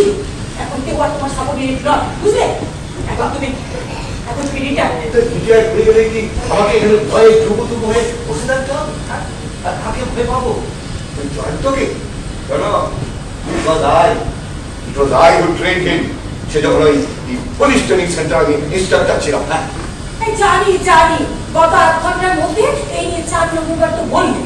ছিল, এখন কেউ আর তোমার সাবঅর্ডিনেট নয়, বুঝলে? এখন তুমি রিটায়ার হয়ে গেলে কি আমাকে এখানে ভয়ে যুবতুব হয়ে বসে থাকতে হবে? আর কাকে ভয় পাবো? জয়ন্তকে কেন? সে যখন ওই পুলিশ ট্রেনিং সেন্টার আমি ইনস্ট্রাক্টর ছিলাম। হ্যাঁ জানি গত 8 ঘন্টার মধ্যে এই নিয়ে 4 নম্বর তো বললি।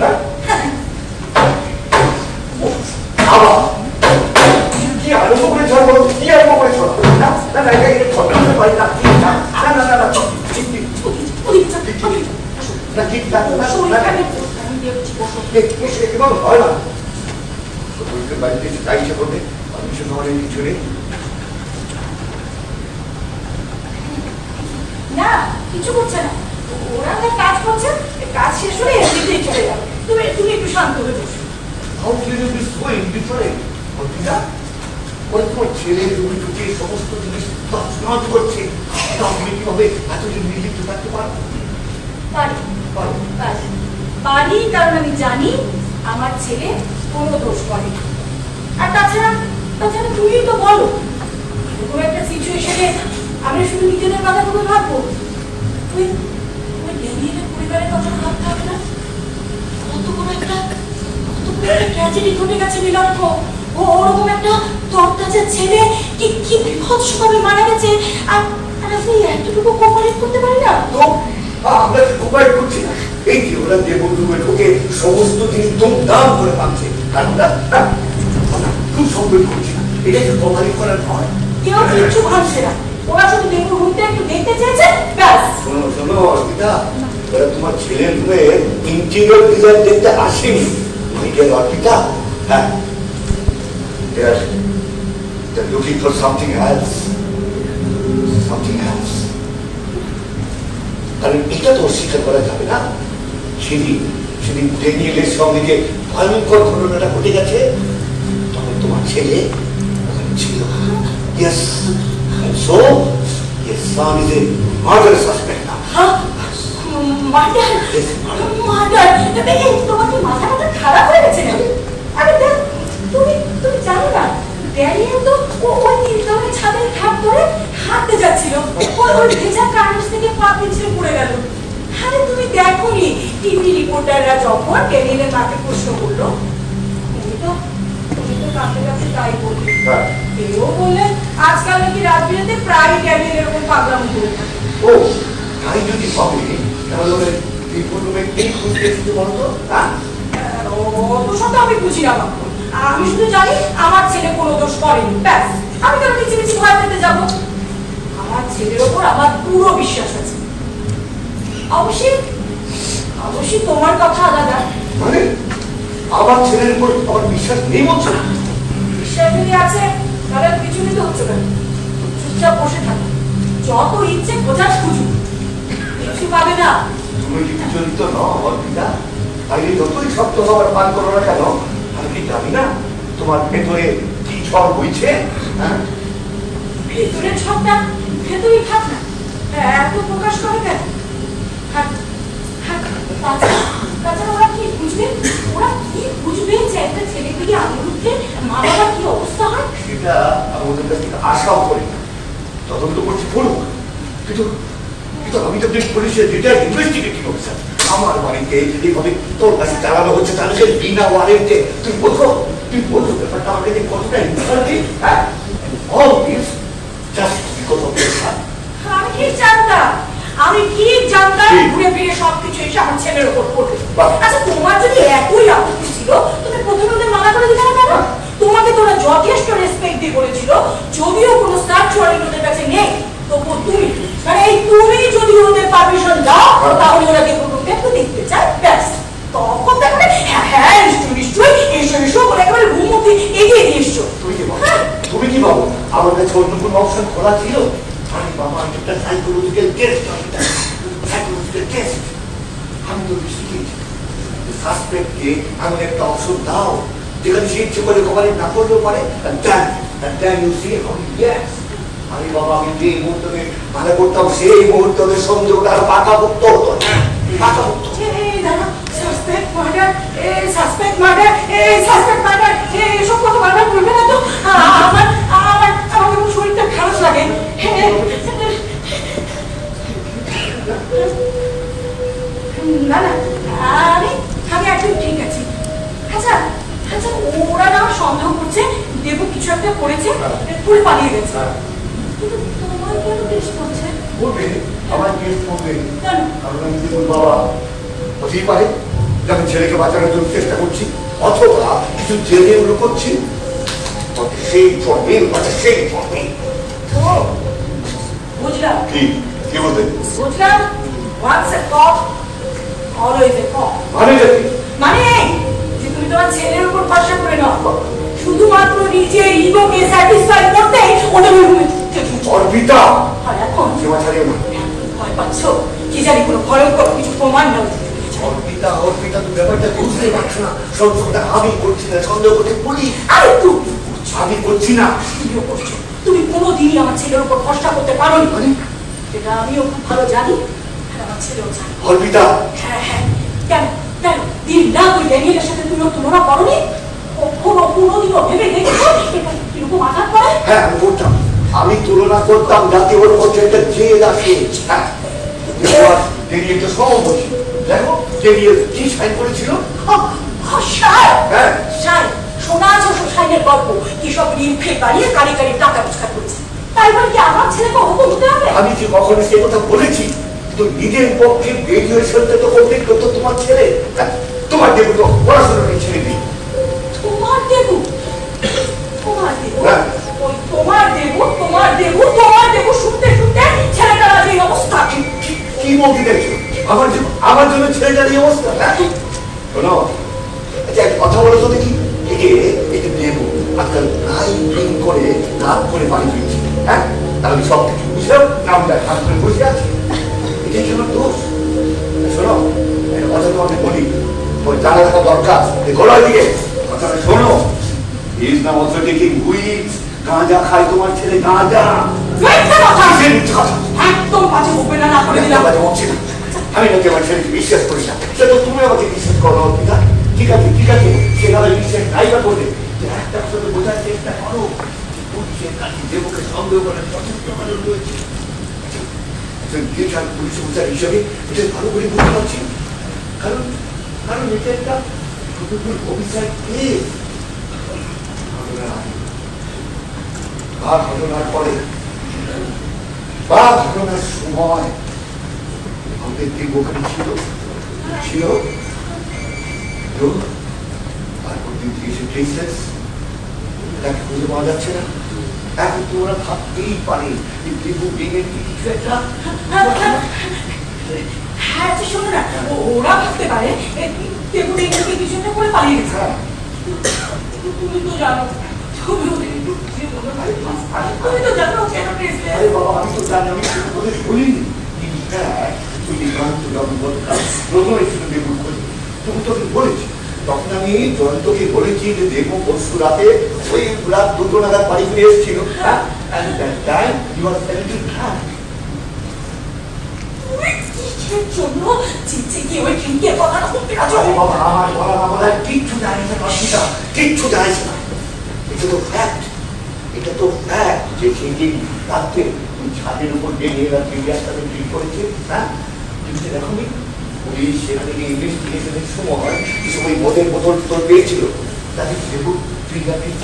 কি আরম্ভ করেছ? কি আরম্ভ করেছ? না না না এটা ঘটনা পারি না। না না না না বাড়িতে তাই ইচ্ছে করবে পারমিশন হওয়ার কিছু নেই। না কিছু করছে না, ওরা কাজ করছে, কাজ শেষ হলে এমনিতেই চলে যাবে। তুমি একটু শান্ত হয়ে বসো। How can you be so indifferent? তোমার ছেলে রুগী ঢুকে সমস্ত জিনিস তছনছ করছে, তুমি কিভাবে এতদিন নির্লিপ্ত থাকতে পারো? পারি, কারণ আমি জানি আমার ছেলে কোনো দোষ করে। আর তাছাড়া তুমি তো বলো, এরকম একটা সিচুয়েশনে আমরা শুধু নিজেদের কথা করে ভাববো। তুই ড্যানিয়েলের পরিবারের কথা ভাবতে হবে না? কত বড় একটা ট্র্যাজেডি ঘটে গেছে নীলক্ষ। ওরকম একটা তরতাজা ছেলে কি বিভৎসভাবে মারা গেছে, আর আপনি এতটুকু কোপারেট করতে পারি না? তো আমরা কোপারেট করছি না, এই যে ওরা দেবদূতে ঢুকে সমস্ত জিনিস দুমদাম করে ভাবছে, আর আমরা খুব সম্পদ করছি না। এটা যে কোপারেট করার নয়। কেউ কিছু ভাবছে না, ওরা শুধু দেবুর রুমটা একটু দেখতে চেয়েছে, ব্যাস। শোনো অর্পিতা, ওরা তোমার ছেলের রুমে ইন্টেরিয়র ডিজাইন দেখতে আসেনি। অর্পিতা, হ্যাঁ they're looking for something else. কারণ এটা তো অস্বীকার করা যাবে না। সেদিন ড্যানিয়েলের সঙ্গে যে ভয়ঙ্কর ঘটনাটা ঘটে গেছে, তখন তোমার ছেলে ওখানে ছিল। Yes, and so your son is a murder suspect now. Murder? তোমার কি মাথা খারাপ হয়ে গেছে? আরে দেখ, তুমি জানো না, ড্যানিয়েল তো ওই তিনতলার ছাদের ধাপ ধরে হাঁটতে যাচ্ছিল, ওই ভেজা কাগজ থেকে পা পিছলে পড়ে গেল। আরে তুমি দেখোনি টিভি রিপোর্টাররা যখন ড্যানিয়েলের মাকে প্রশ্ন করলো, উনি তো কাঁদতে কাঁদতে তাই বললেন। এও বললেন আজকাল নাকি রাত বিরাতে প্রায় ড্যানিয়েল এরকম পাগলামি করে থাকে। ও তাই যদি হবে তাহলে রিপোর্ট রুমে কি খুঁজতে এসেছে বলতো? অত সব আমি বুঝি না বাবু, আমি শুধু জানি আমার ছেলে কোনো দোষ করেনি, ব্যাস। আমি কেন মিছিমিছি ভয় পেতে যাবো? আমার ছেলের ওপর আমার পুরো বিশ্বাস আছে। অবশ্যই তোমার কথা আলাদা। মানে আমার ছেলের উপর আমার বিশ্বাস নেই বলছো? বিশ্বাস যদি আছে তাহলে কিছু নিতে হচ্ছে না, চুপচাপ বসে থাকো, যত ইচ্ছে খোঁজার খুঁজুক, কিছু পাবে না। তুমি কি বিচলিত নও অর্পিতা? তাইলে যতই শব্দ হওয়ার পান করো না কেন, আমি কি জানি না তোমার ভেতরে কি ঝড় বইছে? ভেতরের ঝড়টা ভেতরেই থাক না, এত প্রকাশ করে কেন? তাছাড়া ওরা কি বুঝবে যে একটা ছেলে থেকে আঙুল উঠে মা বাবার কি অবস্থা হয়? সেটা আমাদের কাছ থেকে আশাও করি না। তদন্ত করছি পড়ুক, কিন্তু আমি তো পুলিশের রিটায়ার্ড ইনভেস্টিগেটিং অফিসার। আমার বাড়িতে এইভাবে তোর কাছে চালানো হচ্ছে, তাহলে সে বিনা ওয়ারেন্টে তুই বলছো ব্যাপারটা আমাকে যে কতটা ইনসাল্টিং। হ্যাঁ, all this just because of your son. আমি কি জানতাম ঘুরে ফিরে সবকিছু এসে আমার ছেলের উপর পড়বে? আচ্ছা, তোমার যদি একই আপত্তি ছিল তুমি প্রথমে ওদের মানা করে দিতে না কেন? তোমাকে তোরা যথেষ্ট রেসপেক্ট দিয়ে বলেছিল, যদিও কোনো সার্চ ওয়ারেন্ট ওদের কাছে নেই, তবুও তুমি যদি ওদের পারমিশন দাও তাহলে ওরা দেখতে একটু দেখতে চায়, ব্যাস। তখন দেখবে হ্যাঁ নিশ্চয়ই এসো বলে একেবারে রুম অব্দি এগিয়ে দিয়ে এসছো। তুমি কি ভাবো আমার কাছে অন্য কোনো অপশন খোলা ছিল? আরে বাবা, একটা সাইকোলজিক্যাল টেস্ট আমি তো শিখেছি। সাসপেক্টকে আমি একটা অপশন দাও যেখানে সে ইচ্ছে করে কভারে না করলেও পারে। আরে বাবা, আমি যে মুহূর্তে মানে করতাম সেই মুহূর্তে সংযোগটা আরো পাকাভুক্ত হতো। সাসপেক্ট মার্ডার এসব কথা বারবার বলবে না তো? পালিয়ে গেছে। কিন্তু তোমার কেন কেস করছে? বলবে আমার কেস করবে কেন? কারণ আমি দেখুন বাবা হতেই পারে যখন ছেলেকে বাঁচানোর জন্য চেষ্টা করছি অথবা কিছু জেনে লুকোচ্ছি সেই চলবে সেই চলবে। বুঝলাম কি কি বলতে বুঝলাম once a cop always a cop। মানে যাবে মানে এই যে তুমি তোমার ছেলের উপর ভরসা করে নাও শুধুমাত্র নিজের ইগোকে স্যাটিসফাই করতে ওদের রুমে অর্পিতা আর এখন সেবা ছাড়িও না ভয় পাচ্ছ কি জানি কোনো ভয়ঙ্কর কিছু প্রমাণ নাও অর্পিতা অর্পিতা তুমি ব্যাপারটা বুঝতে পারছো না সবসময়টা আমি করছি না সন্দেহ করতে বলি আরে তুমি আমি করছি না তুমিও করছো তুমি কোনোদিনই আমার ছেলের উপর ভরসা করতে পারো নি যেটা আমিও খুব ভালো জানি আর আমার ছেলেও জানে। অর্পিতা হ্যাঁ হ্যাঁ কেন কেন দিন না তুই ড্যানিয়েলের সাথে তুমিও তুলনা করনি কোনোদিনও ভেবে দেখছো কিরকম আঘাত করে? হ্যাঁ আমি করতাম আমি তুলনা করতাম যাতে ওর মধ্যে একটা জেদ আসে। হ্যাঁ ডেরিয়ে তো সব বলছি দেখো ডেরিয়ে কি সাইন করেছিল হ্যাঁ শোনা শাইনের গল্প কি সব রিলফে বানিয়ে কারি কারি টাকা রোজগার করেছে তাই বলে কি আমার ছেলেকে হুকুম দিতে হবে? আমি যে কখনো সে কথা বলেছি তো নিজের পক্ষে গ্রাজুয়েশনটা তো কমপ্লিট করতো তোমার ছেলে তোমার দেবু তো পড়াশোনা ছেড়ে দিই তোমার দেবু তোমার দেবু হ্যাঁ ওই তোমার দেবু শুনতে শুনতে ছেলেটার আজ এই অবস্থা। কি বলতে দেখছো আমার জন্য ছেলেটার এই অবস্থা হ্যাঁ শোনো আচ্ছা একটা কথা বলো তো দেখি একে দেবো আজকাল নাই প্রেম করে রাত করে বাড়ি ফিরছি হ্যাঁ তাহলে সব কিছু বুঝলাম নামটা হাত করে বসে আছি এটাই আমার দোষ শোনো একটা কথা তোমাকে বলি ওই জানা থাকা দরকার গলার দিকে কথাটা শোনো ইজ না অলসো টেকিং উইথ গাঁজা খায় তোমার ছেলে গাঁজা একদম বাজে বকবে না করে দিলাম। আমি নাকি আমার ছেলেকে বিশ্বাস করি না সে তো তুমি আমাকে বিশ্বাস করো অর্পিতা ঠিক আছে সে তাহলে বিশ্বাস নাই বা করবে একটা সাথে বোঝার চেষ্টা করো দেবকে সন্দেহ করার যথেষ্ট কারণ রয়েছে একজন পুলিশ অফিসার হিসেবে এটা ভালো করে বুঝতে পারছি কারণ এটা একটা অফিসার কেস ঘটনার পরে বা ঘটনার সময় আমাদের দীর্ঘকালী ছিল তারপর দিন থেকে সে ট্রেসলেস তাকে খুঁজে পাওয়া যাচ্ছে না এখন তোমরা ভাবতেই পারে যে দেবু বেগের কিছু একটা হ্যাঁ শোনো না ওরা ভাবতে পারে দেবু বেগের কিছু একটা করে পালিয়ে গেছে। তুমি তো জানো তুমি তো জানো কেন ট্রেসলেস? আরে বাবা আমি তো জানি আমি কোনো শুনিনি কিন্তু হ্যাঁ তুই ক্লান্ত যখন প্রথমে ছিল দেবুর খোঁজ তুমি তোকে বলেছি তখন আমি জয়ন্তকে বলেছি যে দেবু পরশু রাতে ওই রাত 2টো নাগাদ বাড়ি ফিরে এসেছিল হ্যাঁ and that time you are selling drug কিসের জন্য চিনছে কি ওই ট্রিকে কথাটা বলতে আছো? আরে বাবা আমার বলা না বলা কিচ্ছু জানি না অর্পিতা কিচ্ছু জানি না এটা তো ফ্যাক্ট যে সেই রাত্রে ছাদের উপর বেরিয়ে রাত্রে গ্যাসটাকে ট্রিট করেছে হ্যাঁ কিন্তু দেখোনি পুলিশ সেখানে ইনভেস্টিগেশনের সময় মদের বোতল তোর পেয়েছিল তাদের দেবু ফিঙ্গারপ্রিন্ট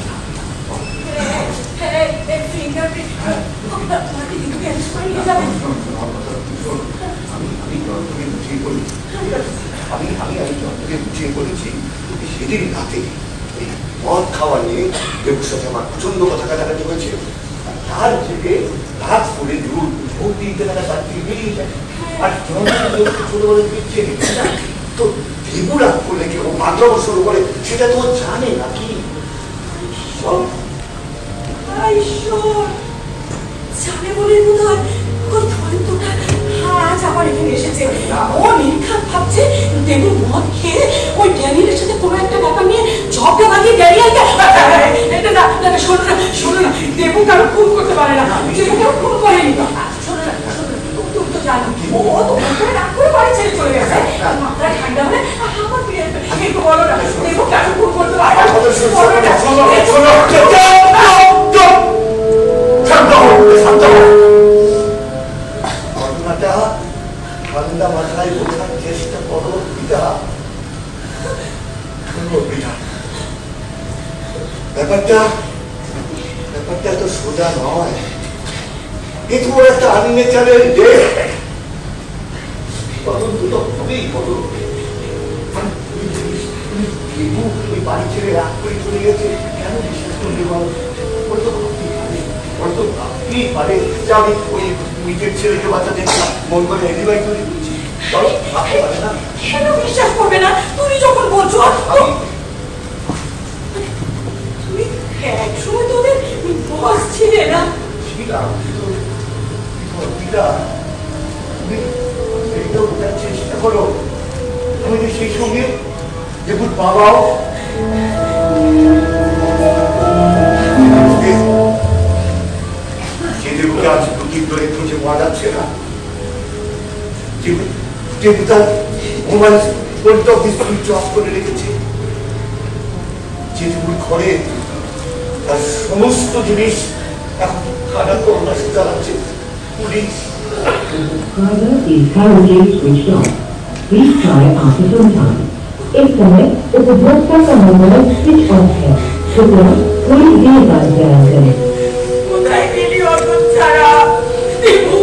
আমি বুঝিয়ে বলেছি সেদিন রাতে মদ খাওয়া নিয়ে দেবুর সাথে আমার প্রচন্ড কথা কাটাকাটি হয়েছে তার থেকে রাত করে ভোট দিতে থাকা তার থেকে বেরিয়ে যায় আর ছোট বলে দিচ্ছে তো দেবু রাত করলে কেউ মাদ্রাবো শুরু করে সেটা তো জানে নাকি জানে বলে বোধ হয় ওই ধরন্তটা আজ আবার এখানে এসেছে ও নির্ঘাত ভাবছে দেবু মদ খেয়ে ওই ড্যানিয়েলের সাথে কোনো একটা ব্যাপার নিয়ে ঝগড়া বাঁধিয়ে ড্যানিয়েলকে শোনো না দেবু কারো খুন করতে পারে না দেবু কারো খুন করেনি শোনো না তুমি তো জানো ও তো রাগ করে বাড়ি ছেড়ে চলে গেছে মাথায় ঠান্ডা হলে আমার ফিরে আসবে একটু বলো না দেবু কারো খুন করতে পারে না ঘটনাটা ঠান্ডা মাথায় বোঝার চেষ্টা করো পিতা ব্যাপারটা তো সোজা নয়, এ তো একটা আননেচারের ডেথ। তদন্ত তো হবেই, বলো। ওই বাড়ি ছেড়ে রাগ করে চলে গেছে, কেন বিশ্বাস করতে পারো? ওরা তো ভাবতেই পারে যে আমি ওই নিজের ছেলেকে বাঁচাতে মন করে এলিবাই তৈরি করছি। চলো, ভাবতে পারে না। কেন বিশ্বাস করবে না? তুমি যখন বলছো তুমি একসময় তোদের বস ছিলে না? ছিলাম, তুমি এইটাও বোঝার চেষ্টা করো। আমি যে সেই সঙ্গে যেমন বাবাও যে দেবকে আজ দুদিন ধরে খুঁজে পাওয়া যাচ্ছে না, যেহেতু তার মোবাইল ফোনটা সুইচ অফ করে রেখেছে, যে দেবুর ঘরে তার সমস্ত জিনিস এখন খারাপ করোনা চালাচ্ছে police. Subscriber is currently switched off. Please try after some time. इस समय उपभोक्ता का मोबाइल स्विच ऑफ है। कृपया थोड़ी देर बाद प्रयास करें। কোথায় গেলি অর্জুন ছাড়া? দেবু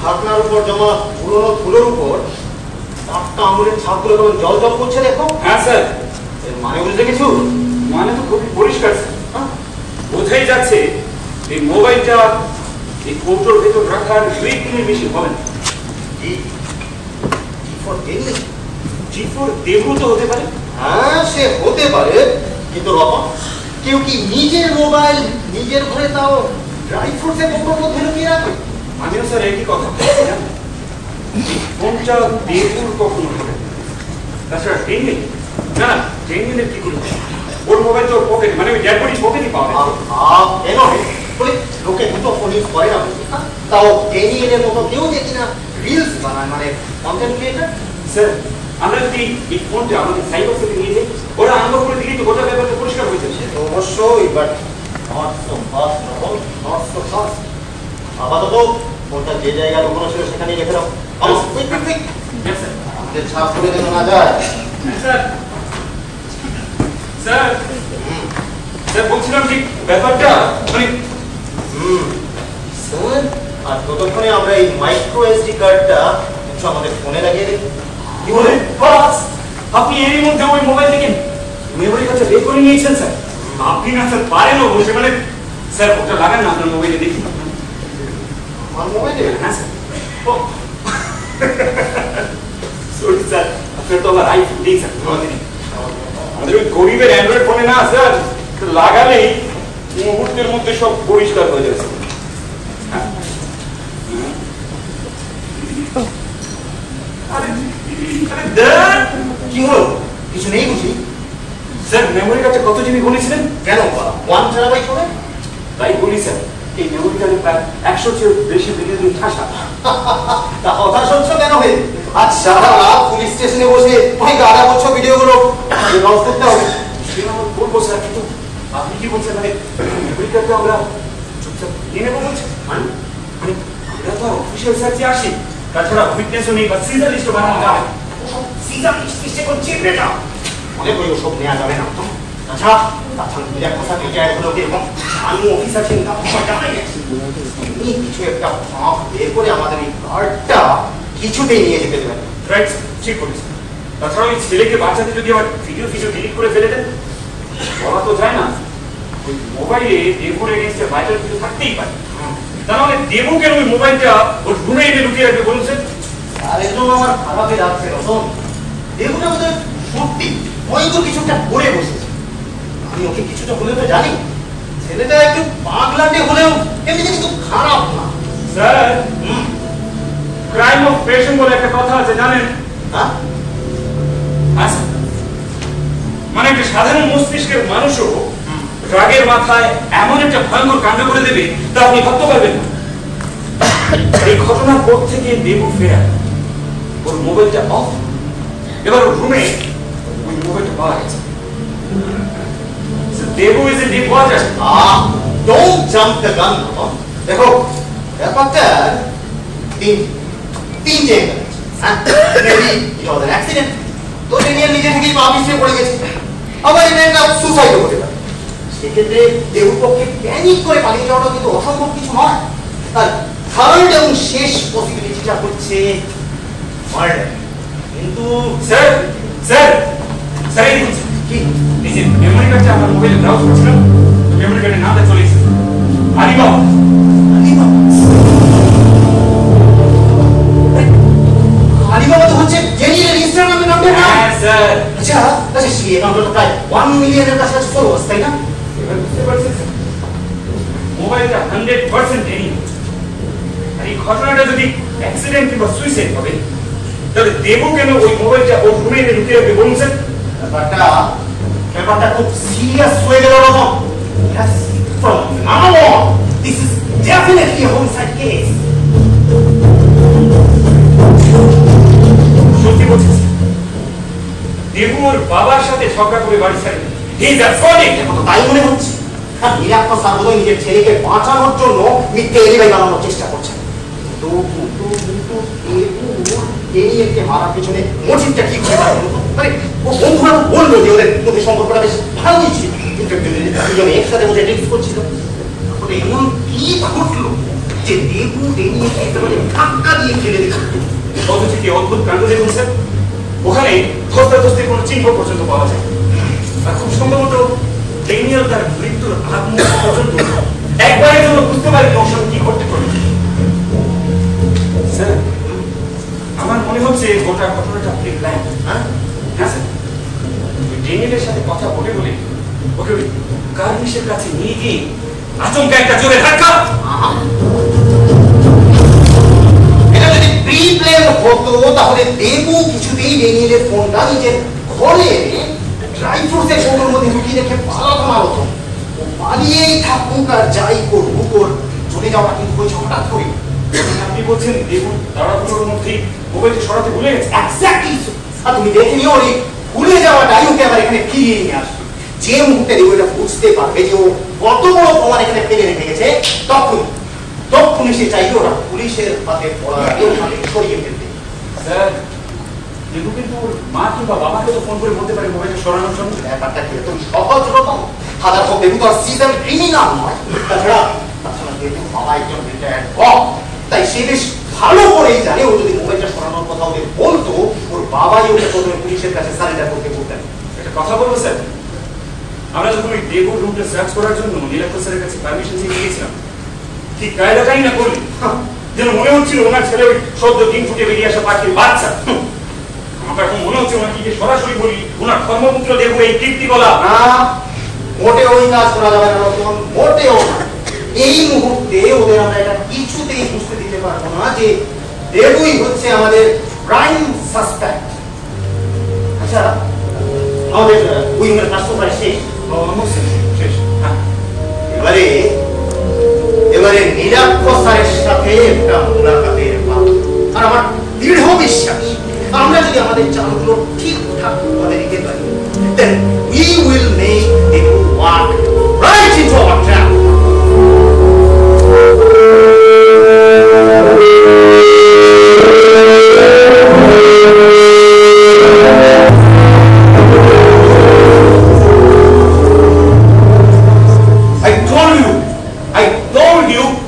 ঢাকনার উপর জমা পুরোনো ধুলোর উপর টাটকা আঙুলের ছাপগুলো কেমন জল জল করছে দেখো। হ্যাঁ স্যার, এর মানে বুঝতে কিছু? মানে তো খুবই পরিষ্কার স্যার। বোঝাই যাচ্ছে এই মোবাইলটা এই কৌটোর ভেতর রাখার 2 দিনের বেশি হবে না। জি ফর দেবু তো হতে পারে। হ্যাঁ, সে হতে পারে, কিন্তু রতন, কেউ কি নিজের মোবাইল নিজের ঘরে, তাও ড্রাই ফ্রুটসের কৌটোর মধ্যে লুকিয়ে রাখে? আমিও স্যার একই কথা ফোনটা দেবুর কখনো হবে না। তাছাড়া ডেঙ্গেল না, ডেঙ্গেলের কি করে ওর মোবাইল তো পকেট, মানে ওই ড্যাড বডির পকেটই পাবে। কেন বলে লোকে দুটো ফোন ইউজ করে না, তাও ডেনিয়েলের মতো কেউ দেখি না রিলস বানায়, মানে কন্টেন্ট ক্রিয়েটর। স্যার, আমরা যদি এই ফোনটা আমাদের সাইবার সেলে নিয়ে যাই, ওরা আনলক করে দিলেই তো গোটা ব্যাপারটা পরিষ্কার হয়ে যাচ্ছে। তো অবশ্যই, but not so fast, not so fast. আপাতত ফোনটা যে জায়গায় লুকোনো ছিল সেখানেই রেখে দাও। আমাদের ছাপ করে যেন না যায়। স্যার স্যার স্যার বলছিলাম যে ব্যাপারটা মানে স্যার, আর ততক্ষণে আমরা এই মাইক্রো এসডি কার্ডটা আমাদের ফোনে লাগিয়ে দিই। কি বলে বাস, আপনি এরই মধ্যে ওই মোবাইল থেকে মেমোরি কার্ডটা বের করে নিয়েছেন স্যার? আপনি না স্যার পারেন বসে, মানে স্যার ওটা লাগান না আপনার মোবাইলে দেখি। আমার মোবাইলে? হ্যাঁ স্যার। সরি স্যার, আপনার তো আবার আইফোন নেই স্যার। আমাদের ওই গরিবের অ্যান্ড্রয়েড ফোনে না স্যার, লাগালেই মুহূর্তের মধ্যে সব পরিষ্কার হয়ে যাবে। কি হলো? কিছু নেই বুঝি? স্যার মেমোরি কার্ডটা কত জিবি বলেছিলেন? কেন 1 টেরাবাইট হবে? তাই বলি স্যার, এই মেমোরি কার্ডে প্রায় 100 চেয়ে বেশি বিলিয়ন ঠাসা। তা হতাশ হচ্ছ কেন হে? আজ সারা রাত পুলিশ স্টেশনে বসে ওই গাড়া বচ্ছ ভিডিওগুলো লস করতে হবে। বলবো স্যার, কিন্তু আপনি কি বলছেন, মানে মেমোরি কার্ডটা আমরা চুপচাপ নিয়ে নেবো বলছেন? মানে আমরা তো আর অফিসিয়াল সার্চে আসি, তাছাড়া উইটনেসও নেই বা সিজার লিস্টও বানানো যাবে। সিজার লিস্ট কিসে করছি বেটা? মনে করি ওসব নেওয়া যাবে না। তাছাড়া পূজা কথা রিটায়ার হলো এরকম আমি অফিসার চিন্তা জানাই গেছি, এমনি কিছু একটা ফাঁক বের করে আমাদের এই কার্ডটা কিছুতেই নিয়ে যেতে দেবেন। রাইট, ঠিক বলেছেন। তাছাড়া ওই ছেলেকে বাঁচাতে যদি আবার ভিডিও ডিলিট করে ফেলে দেন, বলা তো যায় না। ওই মোবাইলে দেবুর এগেইনস্টে ভাইটাল কিছু থাকতেই পারে। তাহলে দেবু কেন ওই মোবাইলটা ওর রুমে এনে লুকিয়ে রাখবে বলুন স্যার? আর এর জন্য আমার খারাপই লাগছে রতন। দেবুটা বোধহয় সত্যি হয়তো কিছুটা করে বসেছে। আমি ওকে কিছুটা হলেও তো জানি, ছেলেটা একটু পাগলাটে হলেও এমনিতে কিন্তু খারাপ না। স্যার, ক্রাইম অফ প্যাশন বলে একটা কথা আছে জানেন? হ্যাঁ, আচ্ছা, মানে একটা সাধারণ মস্তিষ্কের মানুষও রাগের মাথায় এমন একটা ভয়ঙ্কর কাণ্ড করে দেবে তা আপনি ভাবতে পারবেন না। এই ঘটনার পর থেকে দেবু ফেরা, ওর মোবাইলটা অফ, এবার ওর রুমে ওই মোবাইলটা পাওয়া গেছে। Debu is a deep water. Don't jump the gun. দেখো ব্যাপারটা তিনটে maybe it was an accident, তো ড্যানিয়েল নিজে থেকেই পা পিছলে পড়ে গেছে, আবার এটা একটা সুসাইড হতে পারে। সেক্ষেত্রে দেবুর পক্ষে প্যানিক করে পালিয়ে যাওয়াটা কিন্তু অসম্ভব কিছু নয়। আর থার্ড এবং শেষ পসিবিলিটিটা হচ্ছে মার্ডার। কিন্তু স্যার স্যার স্যার এই হচ্ছে কি এই যে মেমোরি কার্ডটা আমার মোবাইলে ব্রাউজ করছিলাম, মেমোরি কার্ডের নামটা চলে এসেছে আলিবাবা। আলিবাবা তো হচ্ছে ড্যানিয়েলের ইনস্টাগ্রামের নামটা না? হ্যাঁ স্যার। আচ্ছা আচ্ছা, সে অ্যাকাউন্টটা প্রায় 1 মিলিয়নের কাছাকাছি ফলোয়ার্স, তাই না? এবার বুঝতে পারছেন স্যার, মোবাইলটা 100% ড্যানিয়েল। আর এই ঘটনাটা যদি অ্যাক্সিডেন্ট কিংবা সুইসাইড হবে, তাহলে দেবু কেন ওই মোবাইলটা ওর রুমে এনে ঢুকিয়ে রাখবে বলুন স্যার? ব্যাপারটা খুব সিরিয়াস হয়ে গেল রকম। From now on, this is definitely a homicide case. সত্যি বলছি দেবু ওর বাবার সাথে ঝগড়া করে বাড়ি ছাড়ে। He is absconding. এখন তো তাই মনে হচ্ছে। আর নিরাপদ সার্বদয় নিজের ছেলেকে বাঁচানোর জন্য মিথ্যে এলিবাই বানানোর চেষ্টা করছেন। কিন্তু ড্যানিয়েলকে মারার পিছনে মোটিভটা কি করে মানে ও বন্ধুরা বললো যে ওদের মধ্যে সম্পর্কটা বেশ ভালোই ছিল, কিন্তু দুজনে একসাথে মধ্যে ড্রিঙ্কস করছিল। তাহলে এমন কি ঘটলো যে দেবু ড্যানিয়েলকে একেবারে ধাক্কা দিয়ে ফেলে দিল? অথচ কি অদ্ভুত কাণ্ড দেখুন স্যার, ওখানে ধস্তাধস্তির কোনো চিহ্ন পর্যন্ত পাওয়া যায়। আর খুব সম্ভবত ড্যানিয়েল তার মৃত্যুর আগ মুহূর্ত পর্যন্ত একবারের জন্য বুঝতে পারেনি ওর সঙ্গে কি ঘটতে চলেছে। স্যার আমার মনে হচ্ছে গোটা ঘটনাটা প্রি প্ল্যান। হ্যাঁ স্যার, ওই ড্যানিয়েলের সাথে কথা বলে বলে ওকে ওই কার্নিশের কাছে নিয়ে গিয়ে আচমকা একটা জোরে ধাক্কা। এটা যদি প্রি প্ল্যান হতো তাহলে দেবু কিছুতেই ড্যানিয়েলের ফোনটা নিজের ঘরে ড্রাই ফ্রুটসের কৌটোর মধ্যে লুকিয়ে রেখে পালাতো না হতো। ও পালিয়েই থাকুক আর যাই করুক, ওর চলে যাওয়া কিন্তু হয়েছে হঠাৎ করে। আপনি বলছেন দেবু তাড়াহুড়োর মধ্যেই মোবাইলটা সরাতে ভুলে গেছে? এক্স্যাক্টলি। আর তুমি দেখে নিও ওই ভুলে যাওয়াটাই ওকে আবার এখানে ফিরিয়ে নিয়ে আসবে। যে মুহূর্তে দেবু এটা বুঝতে পারবে যে ও কত বড় প্রমাণ এখানে ফেলে রেখে গেছে, তখনই সে চাইবে ওরা পুলিশের হাতে পড়ার আগে ওখানে সরিয়ে ফেলতে। স্যার দেবু কিন্তু ওর মা কিংবা বাবাকে তো ফোন করে বলতে পারে মোবাইলটা সরানোর জন্য। ব্যাপারটা কি এত সহজ রকম? হাজার হোক দেবু তো আর সিজন ক্রিমিনাল নয়। তাছাড়া দেবু বাবা একজন রিটায়ার্ড কপ, তাই সে বেশ ভালো করেই জানে ও যদি মোবাইলটা সরানোর কথা ওদের বলতো, ওর বাবাই ওকে প্রথমে পুলিশের কাছে সারেন্ডার করতে বলতেন। একটা কথা বলবো স্যার, আমরা যখন ওই দেবুর রুমটা সার্চ করার জন্য নীলাক্ষ স্যারের কাছে পারমিশন চেয়ে গিয়েছিলাম, ঠিক কায়দাটাই না করলি যেন মনে হচ্ছিল ওনার ছেলে ওই সদ্য ডিম ফুটে বেরিয়ে আসা পাখির বাচ্চা। আমার এখন মনে হচ্ছে ওনাকে গিয়ে সরাসরি বলি ওনার ধর্মপুত্র দেবু এই কীর্তি বলা। না, মোটেও ওই কাজ করা যাবে না রতন, মোটেও না। এই মুহূর্তে ওদের আমরা এটা কিছুতেই বুঝতে দিতে পারবো না যে দেবুই হচ্ছে আমাদের প্রাইম সাসপেক্ট। আচ্ছা, আমাদের উইংয়ের কাজ তো প্রায় শেষ। শেষ। হ্যাঁ, এবারে নিরাক্ষ স্যারের সাথে একটা মুলাকাতের পালা। আর আমার দৃঢ় বিশ্বাস আমরা যদি আমাদের চালগুলো ঠিকঠাক ভাবে নিতে পারি, then we will make Debu walk right into our trap.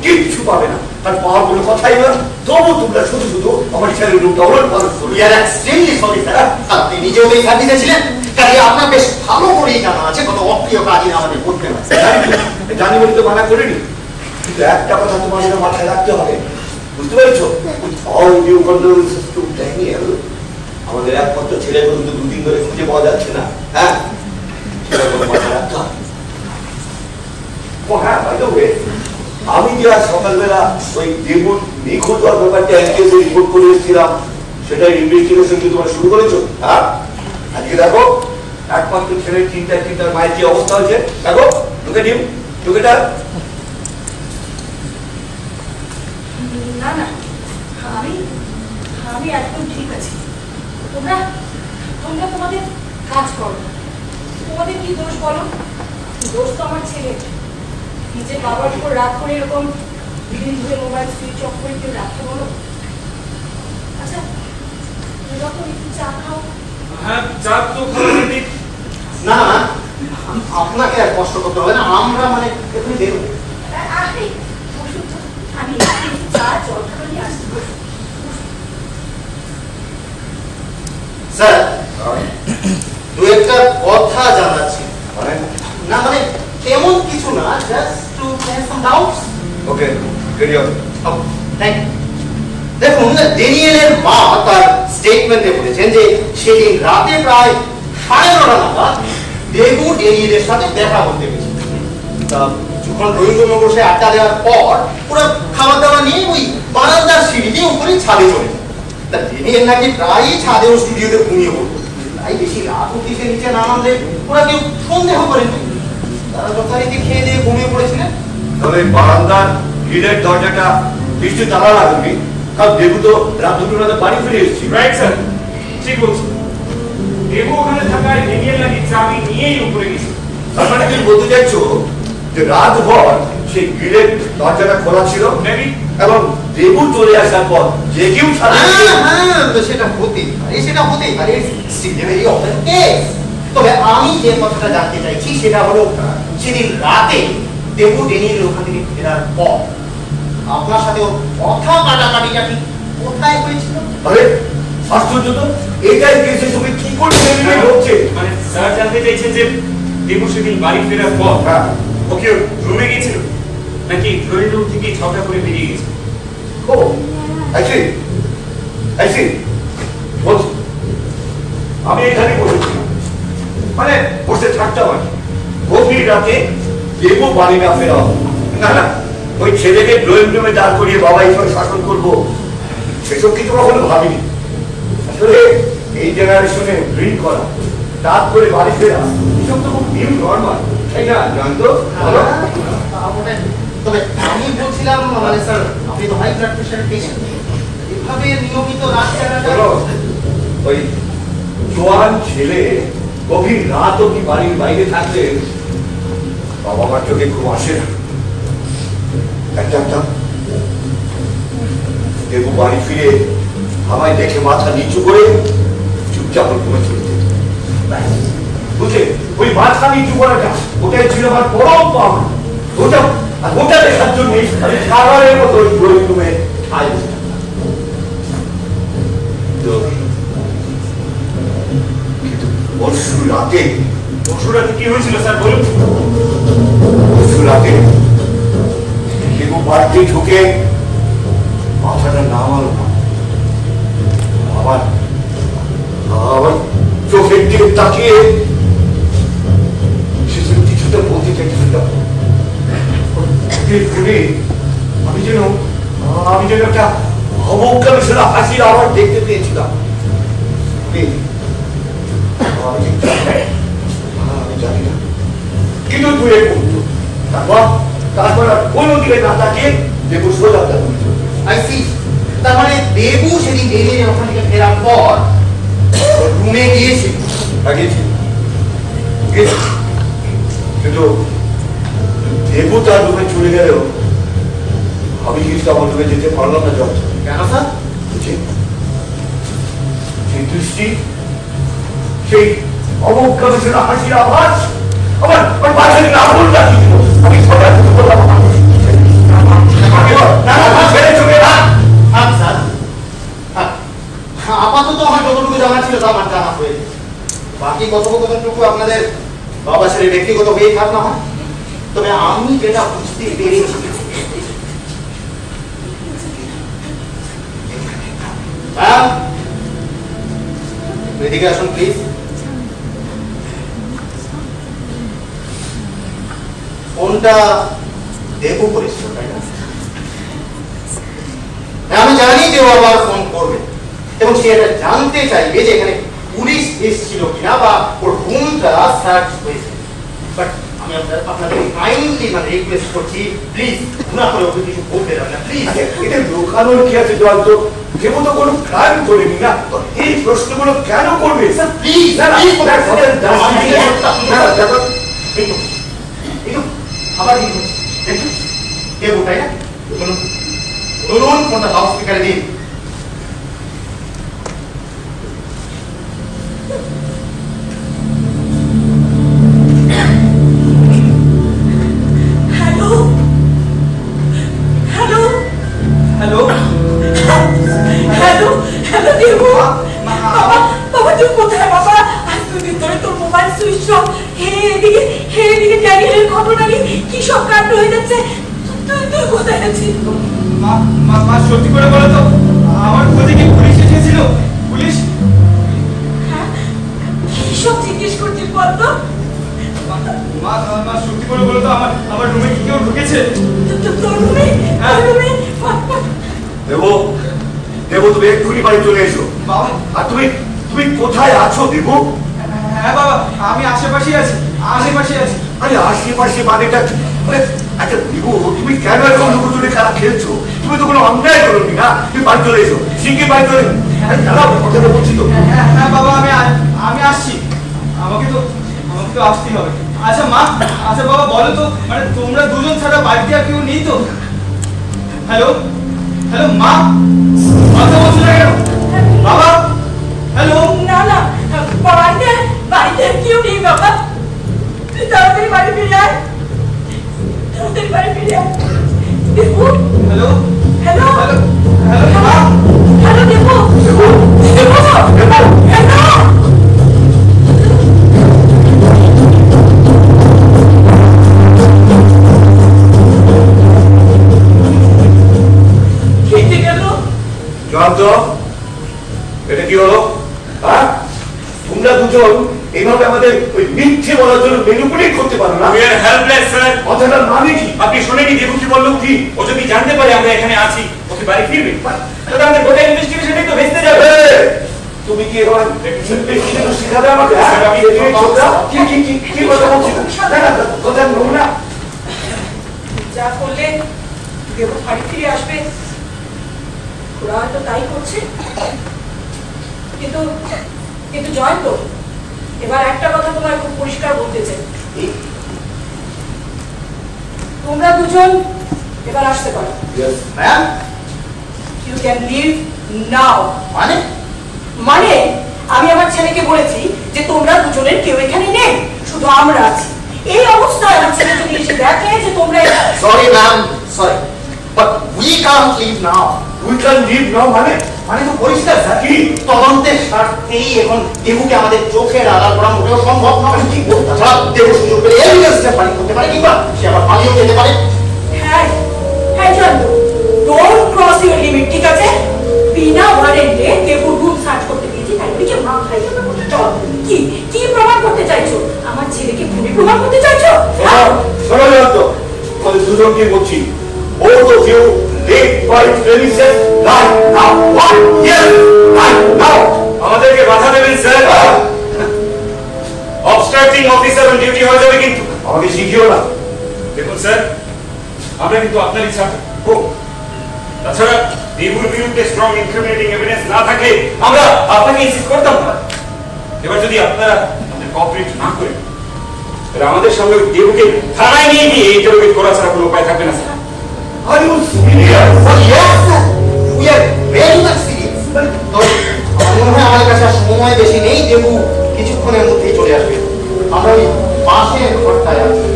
কিচ্ছু পাবে না। আর পাওয়ার কোনো কথাই না, তবু তোমরা শুধু শুধু আমার ছেলের রূপটা ওরা পালন করো। We are extremely sorry, sir. আপনি নিজেও এই সার্ভিসে ছিলেন, কাজে আপনার বেশ ভালো করেই জানা আছে কত অপ্রিয় কাজই আমাদের করতে হয়। জানি বলে তো মানা করিনি, কিন্তু একটা কথা তোমাদের মাথায় রাখতে হবে, বুঝতে পেরেছো? All due condolences to Daniel, আমাদের একমাত্র ছেলে পর্যন্ত 2 দিন ধরে খুঁজে পাওয়া যাচ্ছে না। হ্যাঁ, সেটা কোনো মাথায় রাখতে হবে। ও হ্যাঁ, by the way, আমি যে আজ সকালবেলা ওই দেবুর নিখোঁজ হওয়ার ব্যাপারটা এনকেএসে রিপোর্ট করে এসেছিলাম, সেটা ইনভেস্টিগেশন কি তোমরা শুরু করেছো? হ্যাঁ, আজকে দেখো একমাত্র ছেলের চিন্তার মায়ের কি অবস্থা হয়েছে দেখো। তোকে ডিম তোকেটা না না, আমি একদম ঠিক আছি। তোমরা তোমাদের কাজ করো। তোমাদের কি দোষ বলো? দোষ তো আমার ছেলে। নিজের বাবার উপর রাগ করে এরকম দিন ধরে মোবাইল সুইচ অফ করে কেউ রাখতে বলো? আচ্ছা এরকম একটু চা খাও। হ্যাঁ চা তো খাওয়া না না আপনাকে আর কষ্ট করতে হবে না, আমরা মানে এখানে দেব। আরে বসুন তো, আমি একটু চা জল খাবার নিয়ে আসছি। স্যার দু একটা কথা জানাচ্ছি। না মানে তেমন কিছু না, just to clear some doubts. Okay carry on. Thank you. দেখুন ড্যানিয়েলের মা তার স্টেটমেন্টে বলেছেন যে সেদিন রাতে প্রায় 9:30 নাগাদ দেবু ড্যানিয়েলের সাথে দেখা করতে গেছে। তা যখন রবীন্দ্র বসে আড্ডা দেওয়ার পর পুরো খাবার দাবার নিয়ে ওই বারান্দার সিঁড়ি দিয়ে উপরে ছাদে চলে যায়। তা ড্যানিয়েল নাকি প্রায়ই ছাদে ও স্টুডিওতে ঘুমিয়ে পড়তো। তাই বেশি রাত অব্দি সে নিচে না নামলে ওরা কেউ সন্দেহ করেনি। তারা যথারীতি খেয়ে দিয়ে ঘুমিয়ে পড়েছিলেন। তবে বারান্দার গ্রিলের দরজাটা নিশ্চয়ই তালা লাগবে, কারণ দেবু তো রাত 2টোর রাতে বাড়ি ফিরে এসেছি। রাইট স্যার, ঠিক বলছেন। দেবু ওখানে থাকায় ড্যানিয়েল নাকি চাবি নিয়েই উপরে গেছে। তার মানে তুমি বলতে চাইছো যে রাতভর সেই গ্রিলের দরজাটা খোলা ছিল মেবি। এবং দেবু চলে আসার পর যে কেউ সেটা হতেই পারে, সেটা হতেই পারে। তবে আমি যে কথাটা জানতে চাইছি সেটা হলো সেদিন রাতে দেবু ড্যানিয়েল ওখান থেকে ফেরার পর আপনার সাথে ওর কথা কাটাকাটিটা ঠিক কোথায় হয়েছিল? আরে আশ্চর্য তো, এটাই কেসের সঙ্গে কি করে মিলে হচ্ছে। মানে স্যার জানতে চাইছেন যে দেবু সেদিন বাড়ি ফেরার পর ওকে রুমে গেছিল নাকি ড্রয়িং রুম থেকে ঝগড়া করে বেরিয়ে গেছে? ও I see. বলছি আমি এখানে বসেছিলাম, মানে বসে থাকতাম আর কি। গভীর রাতে দেবু বাড়ি না ফেরা, না না ওই ছেলেকে ড্রয়িং রুমে দাঁড় করিয়ে বাবা এইভাবে শাসন করবো সেসব কিছু কখনো ভাবিনি। আসলে এই জেনারেশনে ড্রিঙ্ক করা, রাত করে বাড়ি ফেরা এসব তো খুব নিউ নর্মাল, তাই না জানতো? তবে আমি বলছিলাম মানে স্যার আপনি তো হাই ব্লাড প্রেশারের পেশেন্ট, এভাবে নিয়মিত রাত জাগাটা ওই জোয়ান ছেলে গভীর রাত অব্দি বাড়ির বাইরে থাকলে বাবা মার চোখে খুব আসে না। একটা দেবু বাড়ি ফিরে আমায় দেখে মাথা নিচু করে চুপচাপ ঘুমে চলে যেত। বুঝলে ওই মাথা নিচু করাটা ওটাই ছিল আমার পরম পাওনা। ওটা দেখার জন্য খাবারের মতো ওই ড্রয়িং রুমে ঠাই বসে থাকতাম। কিন্তু পরশু রাতে কি হয়েছিল স্যার বলুন? পরশু রাতে দেবু বাড়িতে ঢুকে মাথাটা নামালো না, আবার চোখের দিকে তাকিয়ে সেসব কিছুটা বলতে চাইছিলাম। আমি যেন একটা অবজ্ঞার সেটা হাসির আবার দেখতে পেয়েছিলাম। আমি জানি না, কিন্তু তুই তারপর আর কোনো দিকে না তাকিয়ে দেবু সোজা আই সি। তার মানে দেবু সেদিন বেরিয়ে ওখান থেকে ফেরার পর রুমে গিয়েছিল। কিন্তু দেবু তার রুমে চলে গেলেও আমি কিন্তু আমার রুমে যেতে পারলাম না। জজ কেন স্যার? সেই দৃষ্টি, সেই অবজ্ঞার হাসির আভাস আমার পাশে আগুন লাগিয়ে দিল। আমি সবাই বললাম ছেড়ে চলে না। আপাতত আমার যতটুকু জানা ছিল তা আমার জানা হয়েছে। বাকি কথোপকথনটুকু আপনাদের বাবা ছেলে ব্যক্তিগত হয়ে থাক না হয়। তবে আমি যেটা বুঝতে পেরেছি এদিকে আসুন প্লিজ। ফোনটা দেবু করেছিল তাই না? আমি জানি যে ও আবার ফোন করবে এবং সে এটা জানতে চাইবে যে এখানে পুলিশ এসেছিল কিনা বা ওর রুমটা সার্চ হয়েছে। বাট আমি আপনাদের কাইন্ডলি মানে রিকোয়েস্ট করছি প্লিজ না করে ওকে কিছু বলতে দেবেন না প্লিজ। এটা লোকানোর কি আছে জল? তো কেউ তো কোনো ক্রাইম করেনি না, এই প্রশ্নগুলো কেন করবে? প্লিজ এই তো আবার রিং হচ্ছে, দেখুন দেবু তাই না? বলুন বলুন কোনটা লাউড স্পিকারে দিন। Hello hello hello hello hello Debu. বাবা বাবা তুই কোথায় বাবা? আজ দুদিন ধরে তোর মোবাইল সুইচ অফ। হে এদিকে ড্যানিয়েলের ঘটনা নিয়ে কি সব কাণ্ড হয়ে যাচ্ছে। তুই কোথায় আছিস? মা সত্যি করে বলো তো, আমার খোঁজে কি পুলিশ এসেছিল? পুলিশ? হ্যাঁ কি সব জিজ্ঞেস করছিস বল তো? মা সত্যি করে বলো তো, আমার রুমে কি কেউ ঢুকেছে? তোর রুমে? দেবো দেবো, তুমি এক্ষুনি বাড়ি চলে এসো। বাবা, আর তুমি তুমি কোথায় আছো দেবো? হ্যাঁ বাবা, আমি আশেপাশেই আছি। আরে আশেপাশে মানেটা আচ্ছা দেবো, তুমি কেন এরকম লুকোচুরি খেলা খেলছো? তুমি তো কোনো অন্যায় করোনি না। তুমি বাড়ি চলে এসো, শিখে বাড়ি চলে। দাঁড়াও, কথাটা বলছি তো। হ্যাঁ বাবা, আমি আসছি। আমাকে তো আসতেই হবে। আচ্ছা মা, আচ্ছা বাবা বলো তো, মানে তোমরা দুজন ছাড়া বাড়িতে আর কেউ নেই তো? হ্যালো হ্যালো মা, কথা বলছো না কেন? বাবা হ্যালো। না বাড়িতে কেউ নেই বাবা। তুই তাড়াতাড়ি বাড়ি ফিরে আয়, তাড়াতাড়ি বাড়ি ফিরে আয়। Debu hello hello hello hello মা। Hello Debu hello. খেতে গেল। জবাব দাও, এটা কি হলো? হ্যাঁ, তোমরা দুজন এইভাবে আমাদের ওই মিথ্যে বলার জন্য ম্যানিপুলেট করতে পারো না। We are helpless, sir. কথাটার মানে কি? আপনি শুনেনি দেবু কি বললো? কি? ও যদি জানতে পারে আমরা এখানে আছি, ওকে বাড়ি ফিরবে, তাহলে আমাদের গোটা ইনভেস্টিগেশনই তো ভেস্তে যাবে। তুমি কি এবার ইনভেস্টিগেশন শিখাবে আমাকে? স্যার, আমি কি কথা বলছি? কথা নেব না। যা করলে দেবু বাড়ি ফিরে আসবে, ওরা হয়তো তাই করছে। কিন্তু জয়ন্ত, এবার একটা কথা তোমায় খুব পরিষ্কার বলতে চাই, তোমরা দুজন এবার আসতে পারো। Ma'am you can leave now. মানে আমি আমার ছেলেকে বলেছি যে তোমরা দুজনের কেউ এখানে নেই, শুধু আমরা আছি। এই অবস্থায় আমার ছেলে যদি এসে দেখে যে তোমরা sorry ma'am, sorry, but we can't leave now. We can leave now মানে? মানে তো পরিষ্কার স্যার, কি? তদন্তের স্বার্থেই এখন দেবুকে আমাদের চোখের আড়াল করা মোটেও সম্ভব নয়। কি বলতে? তাছাড়া দেবু সুযোগ পেলে এভিডেন্সটা পানি করতে পারে, কিংবা সে আবার পালিয়েও যেতে পারে। হ্যাঁ হ্যাঁ Jayanta, don't cross your limit, ঠিক আছে? বিনা ওয়ারেন্টে দেবুর রুম সার্চ করতে দিয়েছি, তাই বলে কি মাথায় যাবে বলে চল? কি প্রমাণ করতে চাইছো? আমার ছেলেকে খুনি প্রমাণ করতে চাইছো? শোনো তো, তোমাদের দুজনকে বলছি, both of you take my premises right now. What? Yes, right now. আমাদেরকে বাধা দেবেন sir? Obstructing officer on duty হয়ে যাবে কিন্তু। আমাকে শিখিও না। দেখুন স্যার, আমরা কিন্তু আপনারই ছাত্র। তাছাড়া দেবুর বিরুদ্ধে স্ট্রং ইনক্রিমিনেটিং এভিডেন্স না থাকলে আমরা আপনাকে ইনসিস্ট করতাম না। এবার যদি আপনারা আমাদের কোঅপারেট না করেন, তাহলে আমাদের সঙ্গে দেবুকে থানায় নিয়ে গিয়ে ইন্টারোগেট করা ছাড়া কোনো উপায় থাকবে না sir. Are you serious? Yes, sir. We are very much serious. তো আমার মনে হয় আমাদের কাছে আর সময় বেশি নেই, দেবু কিছুক্ষণের মধ্যেই চলে আসবে। আমরা ওই পাশের ঘরটায় আছি।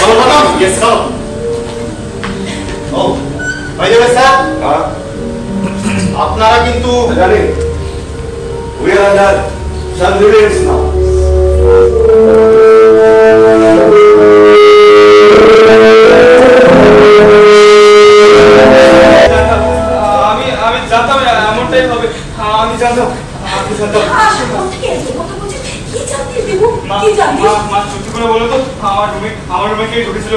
চলো ম্যাডাম। Yes sir. ও হয়ে যাবে স্যার। হ্যাঁ, আপনারা কিন্তু জানি। We are under surveillance now. আমি জানতাম এমনটাই হবে। আমি জানতাম। কি জানতিস দেবু? কি জানতিস? মা সত্যি করে বলো তো, আমার রুমে কে ঢুকেছিল?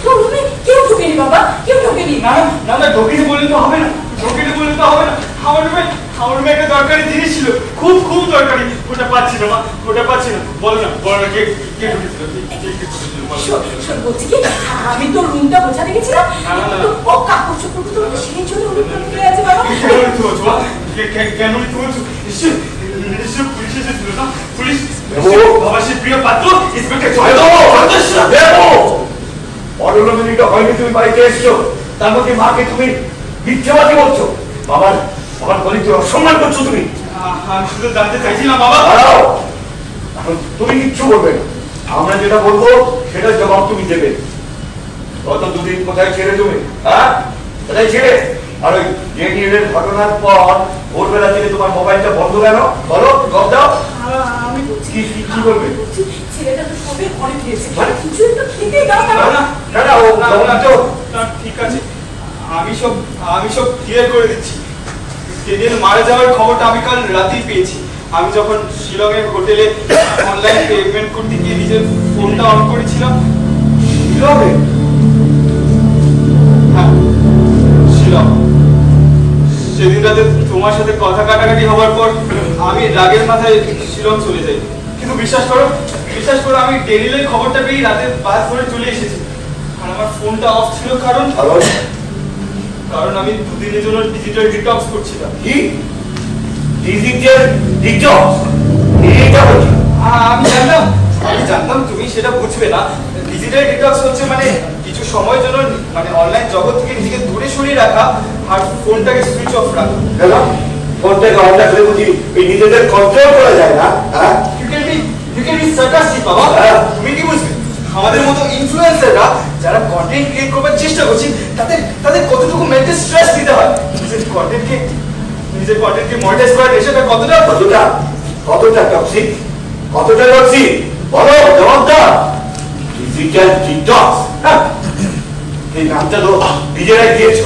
তোর রুমে কেউ ঢোকেনি বাবা, কেউ ঢোকেনি। না ঢোকেনি বললে তো হবে না। আমার রুমে একটা দরকারি জিনিস ছিল, খুব দরকারি। ওটা পাচ্ছি না মা, বলো না কে ঢুকেছিল? শোন বলছি কি, আমি তোর রুমটা বোঝাতে গেছিলাম, ও কাপড় চোপড় তো সেই জন্য চলে আছে বাবা। কেন তুলছো? পুলিশ এসেছিল না? পুলিশ দেবু! বাবা সে প্রিয় পাত্র ইন্সপেক্টর পনেরো মিনিট হয়নি তুমি বাড়িতে এসছো, তার মধ্যে মাকে তুমি মিথ্যাবাদী বলছো। বাবার গলিতে অসম্মান করছো তুমি। আমি শুধু জানতে চাইছিলাম বাবা। দাঁড়াও, এখন তুমি কিচ্ছু বলবে না, আমরা যেটা বলবো সেটার জবাব তুমি দেবে। গত দুদিন কোথায় ছেড়ে তুমি? হ্যাঁ, কোথায় ছেড়ে? আর ওই জেনিয়ারের ঘটনার পর ভোরবেলা থেকে তোমার মোবাইলটা বন্ধ কেন? বলো, জবাব দাও। আমি বলছি কি বলবে? ছেলেটা তো সবে ঘরে ফিরেছে, মানে? কিছু একটু খেতে দাও না, না। না, না না, ও জবাব দাও। না, ঠিক আছে, আমি সব ক্লিয়ার করে দিচ্ছি। ডেনিয়েল মারা যাওয়ার খবরটা আমি কাল রাতেই পেয়েছি। আমি যখন শিলংয়ের হোটেলে অনলাইন পেমেন্ট করতে গিয়ে নিজের ফোনটা অন করেছিলাম। শিলংয়ে? হ্যাঁ, শিলং। সেদিন রাতে তোমার সাথে কথা কাটাকাটি হওয়ার পর আমি রাগের মাথায় শিলং চলে যাই। কিন্তু বিশ্বাস করো আমি ডেনিয়েলের খবরটা পেয়ে রাতে বাস ধরে চলে এসেছি। আর আমার ফোনটা অফ ছিল কারণ আমি দুদিনের জন্য ডিজিটাল ডিটক্স করছিলাম। কি ডিজিটাল ডিটক্স? এটা বলছি আমি জানতাম তুমি সেটা বুঝবে না। ডিজিটাল ডিটক্স হচ্ছে মানে কিছু সময়ের জন্য মানে অনলাইন জগৎ থেকে নিজেকে দূরে সরিয়ে রাখা আর ফোনটাকে সুইচ অফ রাখা। কেন? ফোনটাকে অন রাখলে বুঝি এই নিজেদের কন্ট্রোল করা যায় না? হ্যাঁ, You can be sarcastic, বাবা। তুমি কি বুঝবে? আমাদের মতো ইনফ্লুয়েন্সাররা যারা কন্টেন্ট ক্রিয়েট করবার চেষ্টা করছে তাদের কতটুকু মেন্টাল স্ট্রেস দিতে হয়। নিজের কন্টেন্টকে মনিটাইজ করার নেশাটা কতটা টক্সিক, কতটা টক্সিক বলো, জবাব দাও। ডিজিটাল ডিটক্স, এই নামটা তো নিজেরাই দিয়েছো।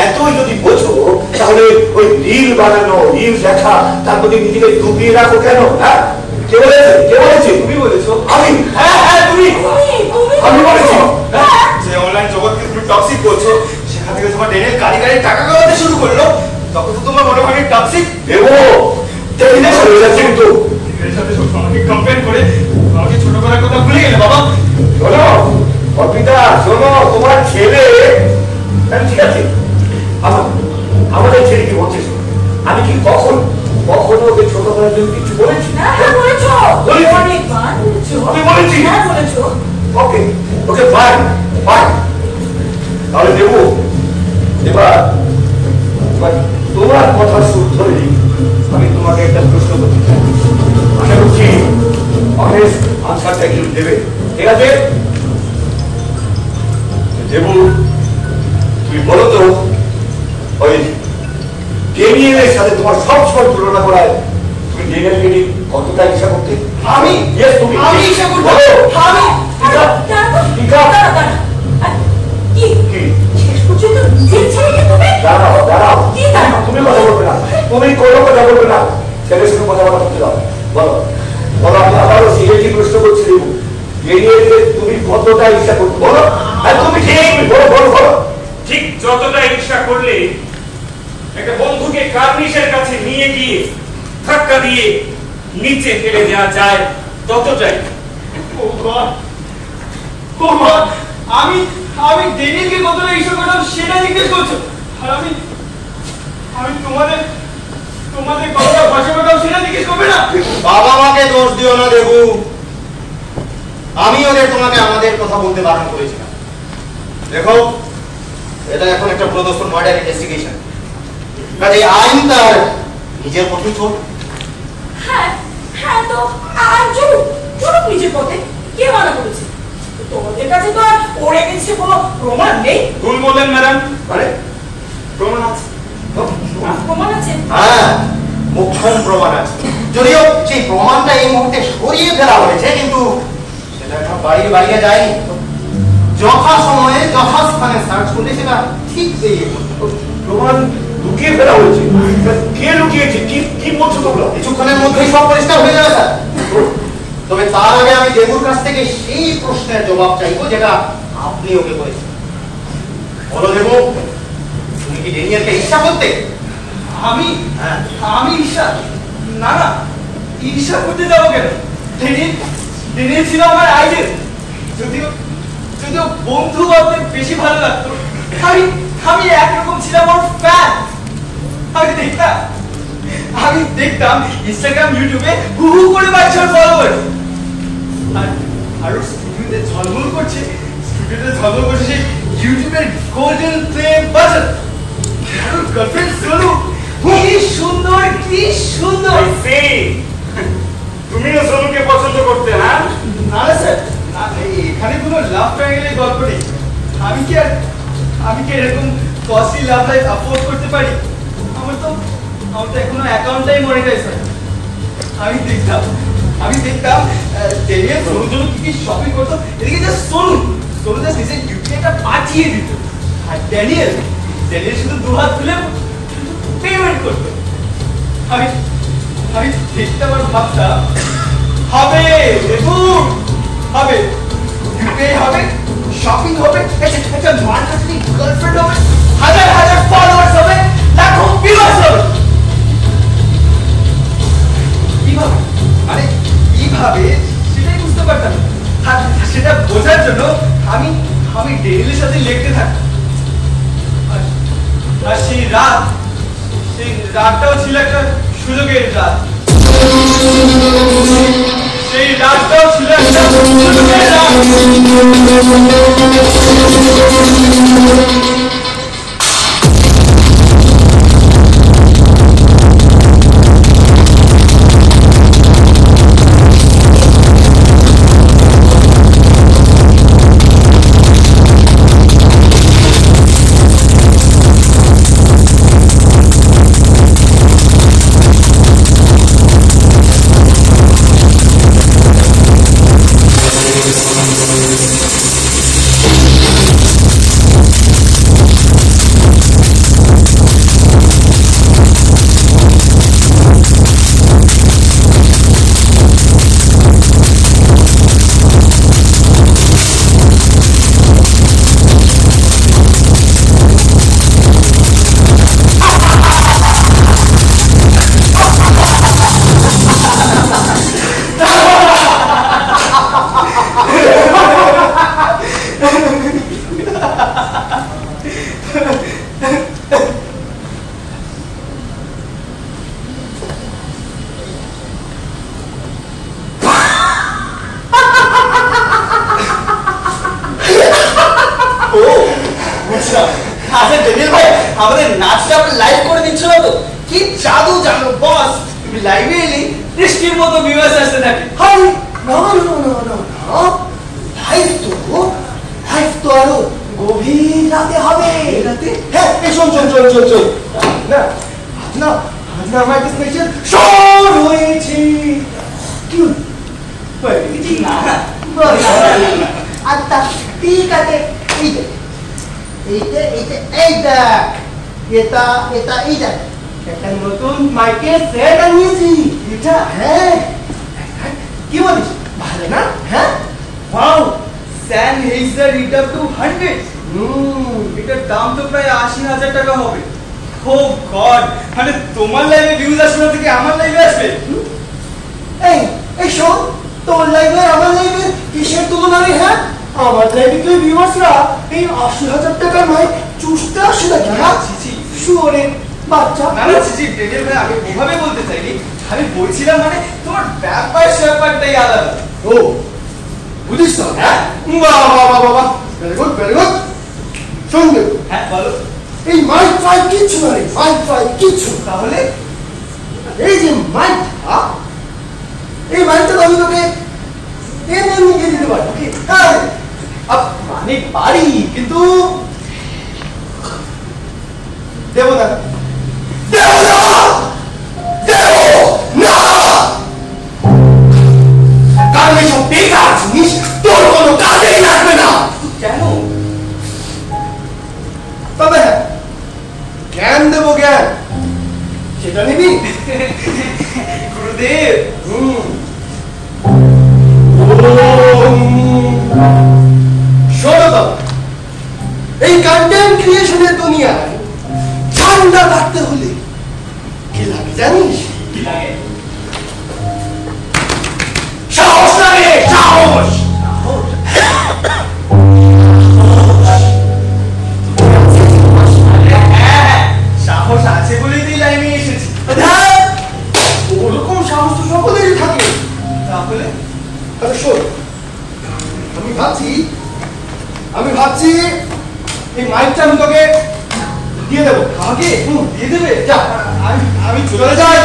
এতই যদি বোঝো তাহলে ওই রিল বানানো, রিল দেখা, তার মধ্যে নিজেকে ডুবিয়ে রাখো কেন? হ্যাঁ, কে বলেছে? তুমি বলেছো। আমি? হ্যাঁ, তুমি। আমি বলেছি যে অনলাইন জগৎকে তুমি টক্সিক বলছো, সেখান থেকে তোমার ডেনিয়েল কারি টাকা কামাতে শুরু করলো, তখন তো তোমার মনে হয় টক্সিক। দেবো কিন্তু এর সাথে আমাকে কম্পেয়ার করে আমাকে ছোট করার কথা ভুলে গেলে বাবা। শোনো অর্পিতা, শোনো, তোমার ছেলে ঠিক আছে, আমাদের ছেলে কি বলছে? আমি কি কখনো ওকে ছোট করার জন্য কিছু বলেছি? হ্যাঁ বলেছো, বলেছি। অনেকবার বলেছো। আমি বলেছি? হ্যাঁ বলেছো। Okay fine. তাহলে দেবো, এবার তোমার কথা সুর ধরে আমি তোমাকে একটা প্রশ্ন করতে চাই। আশা করছি অনেস্ট আনসারটা একটু দেবে, ঠিক আছে? দেবু, তুমি বলো তো, ওই ডেনিয়েলের সাথে তোমার সবসময় তুলনা করায় তুমি ডেনিয়েলকে নিয়ে কতটা ঈর্ষা করতে? আমি তুমি ঈর্ষা করবো? আমি শেষ পর্যন্ত নিজের ছেলেকে তুমি দাঁড়াও, তুমি কথা বলবে না, তুমি কোনো কথা বলবে না, ছেলের সঙ্গে কথা বলা করতে দাও। বলো, আমি আবারও সিরিয়াসলি প্রশ্ন করছি, দেবু, ডেনিয়েলকে তুমি কতটা ঈর্ষা করতে? বলো, তুমি বলো। ঠিক যতটা ঈর্ষা করলে একটা বন্ধুকে কার্নিশের কাছে নিয়ে গিয়ে ধাক্কা দিয়ে নিচে ফেলে দেওয়া যায় ততটাই। আমি ডেনিয়েলকে কতটা ঈর্ষা করলাম সেটা জিজ্ঞেস করছো, আর আমি তোমাদের কতটা ভাষা করলাম সেটা জিজ্ঞেস করবে না? বাবা মাকে দোষ দিও না দেবু, আমি তোমাকে আমাদের কথা বলতে বারণ করেছিলাম। দেখো, এটা এখন একটা প্রদর্শন মার্ডার ইনভেস্টিগেশন, কাজে আইন তার নিজের পথে চলবে। হ্যাঁ তো আর চলুক নিজের পথে, কে মানা করেছে? তোমাদের কাছে তো আর ওর এগেইনস্টে কোনো প্রমাণ নেই। ভুল বললেন ম্যাডাম, মানে প্রমাণ আছে। প্রমাণ আছে? হ্যাঁ, মুখ্যম প্রমাণ আছে, যদিও সেই প্রমাণটা এই মুহূর্তে সরিয়ে ফেলা হয়েছে, কিন্তু সেটা এখন বাইরে যায়নি। যথা সময়ে যথাস্থানে সার্চ করলে সেটা ঠিক বেরিয়ে পড়বে। প্রমাণ লুকিয়ে ফেলা হয়েছে? কে লুকিয়েছে? কি বলছো তোমরা? কিছুক্ষণের মধ্যেই সব পরিষ্কার হয়ে যাবে স্যার। তবে তার আগে আমি দেবুর কাছ থেকে সেই প্রশ্নের জবাব চাইবো যেটা আপনি ওকে করেছেন। বলো দেবু, তুমি কি ডেনিয়েলকে ঈর্ষা করতে? আমি ঈর্ষা? না, ঈর্ষা করতে যাবো কেন? ডেনিয়েল ছিল আমার আইডল। যদিও বন্ধু ভাবতে বেশি ভালো লাগতো। আমি একরকম ছিলাম ওর ফ্যান। আমি দেখতাম ইনস্টাগ্রাম ইউটিউবে হু হু করে বাড়ছে ওর ফলোয়ার। আর ওর স্টুডিওতে ঝলমল করছে সেই ইউটিউবের গোল্ডেন প্লে বাটন। আর গার্লফ্রেন্ড সোনু কি সুন্দর কি সুন্দর। তুমিও সোনুকে পছন্দ করতে? হ্যাঁ না স্যার, এখানে কোনো লাভ ট্রায়াঙ্গেলের গল্প নেই। আমি কি এরকম কস্টলি লাভ লাইফ অ্যাফোর্ড করতে পারি? আমার তো এখনো অ্যাকাউন্টটাই মনিটাইজ হয়। আমি দেখতাম ডেনিয়েল সোনুর জন্য কি শপিং করতো। এদিকে যে সোনু জাস্ট নিজের ইউপিআইটা পাঠিয়ে দিত, আর ড্যানিয়েল শুধু দুহাত তুলে পেমেন্ট করতো। আমি দেখতাম আর ভাবতাম হবে ইউপিআই হবে, শপিং হবে, একটা মার্কেটিং গার্লফ্রেন্ড হবে, হাজার ফলোয়ার্স হবে, লাখো ভিউয়ার্স হবে। কিভাবে সেটাই বুঝতে পারতাম। আর সেটা বোঝার জন্য আমি ডেনিয়েলের সাথে লেখতে থাকতাম। আর সেই রাতটাও ছিল একটা সুযোগের রাত। সেই রাতটাও ছিল একটা সুযোগের রাত। আমাদের নাচটা লাইভ করে দিচ্ছ না তো? কি জাদু জানো বস, তুমি লাইভে এলে বৃষ্টির মতো ভিউয়ার্স আসতে থাকে। লাইভ তো আরো গভীর রাতে হবে। হ্যাঁ শোন না আমার একটা স্পেশাল শো রয়েছে। কি আচ্ছা ঠিক আছে, একটা নতুন মাইকের সেট আনিয়েছি। এটা হ্যাঁ কি বলিস, ভালো না? হ্যাঁ ওয়াও, Sennheiser EW100। এটার দাম তো প্রায় ৮০,০০০ টাকা হবে। ও গড, মানে তোমার লাইভে ভিউজ আসবে না থেকে আমার লাইভে আসবে? এই শোন, তোর লাইভে আমার লাইভে কিসের তুলনা রে? হ্যাঁ আমার লাইভে তো ভিউয়ার্সরা এই ৮০,০০০ টাকার মাইক চুষতে আসে নাকি? হ্যাঁ শুয়োরের বাচ্চা। না ডেনিয়েল ভাই, আমি ওভাবে বলতে চাইনি। আমি বলছিলাম মানে তোমার ব্যাপারটাই আলাদা। ও বুঝিস তো? হ্যাঁ বাবা ভেরি গুড। শোন হ্যাঁ বলো। এই মাইক ফাইক কিচ্ছু না রে, কিচ্ছু। তাহলে এই যে মাইকটা, এই মাইকটা আমি তোকে এমনি দিতে পারি। মানে পারি, কিন্তু দেব না। কারণ এইসব বেকার জিনিস তোর কোনো কাজেই লাগবে না। কেন? তবে হ্যাঁ, জ্ঞান দেবো, জ্ঞান। সেটা নিবি? গুরুদেব। শোনো তো, এই কন্টেন্ট ক্রিয়েশনের দুনিয়ায় ঠান্ডা রাখতে হলে কি লাগে জানিস? কি লাগে? সাহস লাগে, সাহস। সাহস আছে বলেই তুই লাইভে এসেছিস। ভাবছি এই মাইকটা আমি তোকে দিয়ে দেবো। আমাকে দিয়ে দেবে? যা, আমি চলে যাই।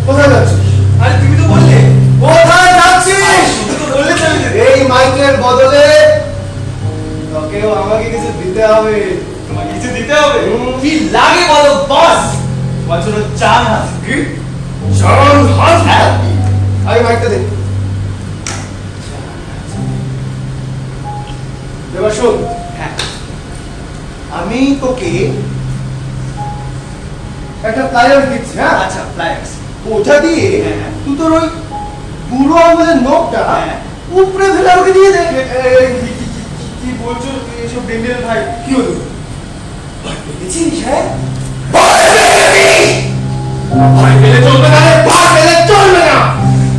কোথায় যাচ্ছিস? আরে তুমি তো বললে কোথায় যাচ্ছিস? এই মাইকের বদলে তোকেও আমাকে কিছু দিতে হবে। তোমাকে কিছু দিতে হবে? কি লাগে বলো বস? তোমার জন্য চান আছে। কি? চান আছে? আগে মাইকটা দে। এবার শোন, আমি তোকে একটা প্লায়ার দিচ্ছি। হ্যাঁ, আচ্ছা প্লায়ার্স। ওটা দিয়ে তুই তোর ওই বুড়ো আঙুলের নখটা উপরে ফেলে আমাকে দিয়ে দে। কি বলছো এসব ডেঞ্জারাস ভাই? কি হলো? দেখেছিস? হ্যাঁ, ভয় পেলে চলবে না রে, ভয় পেলে চলবে না।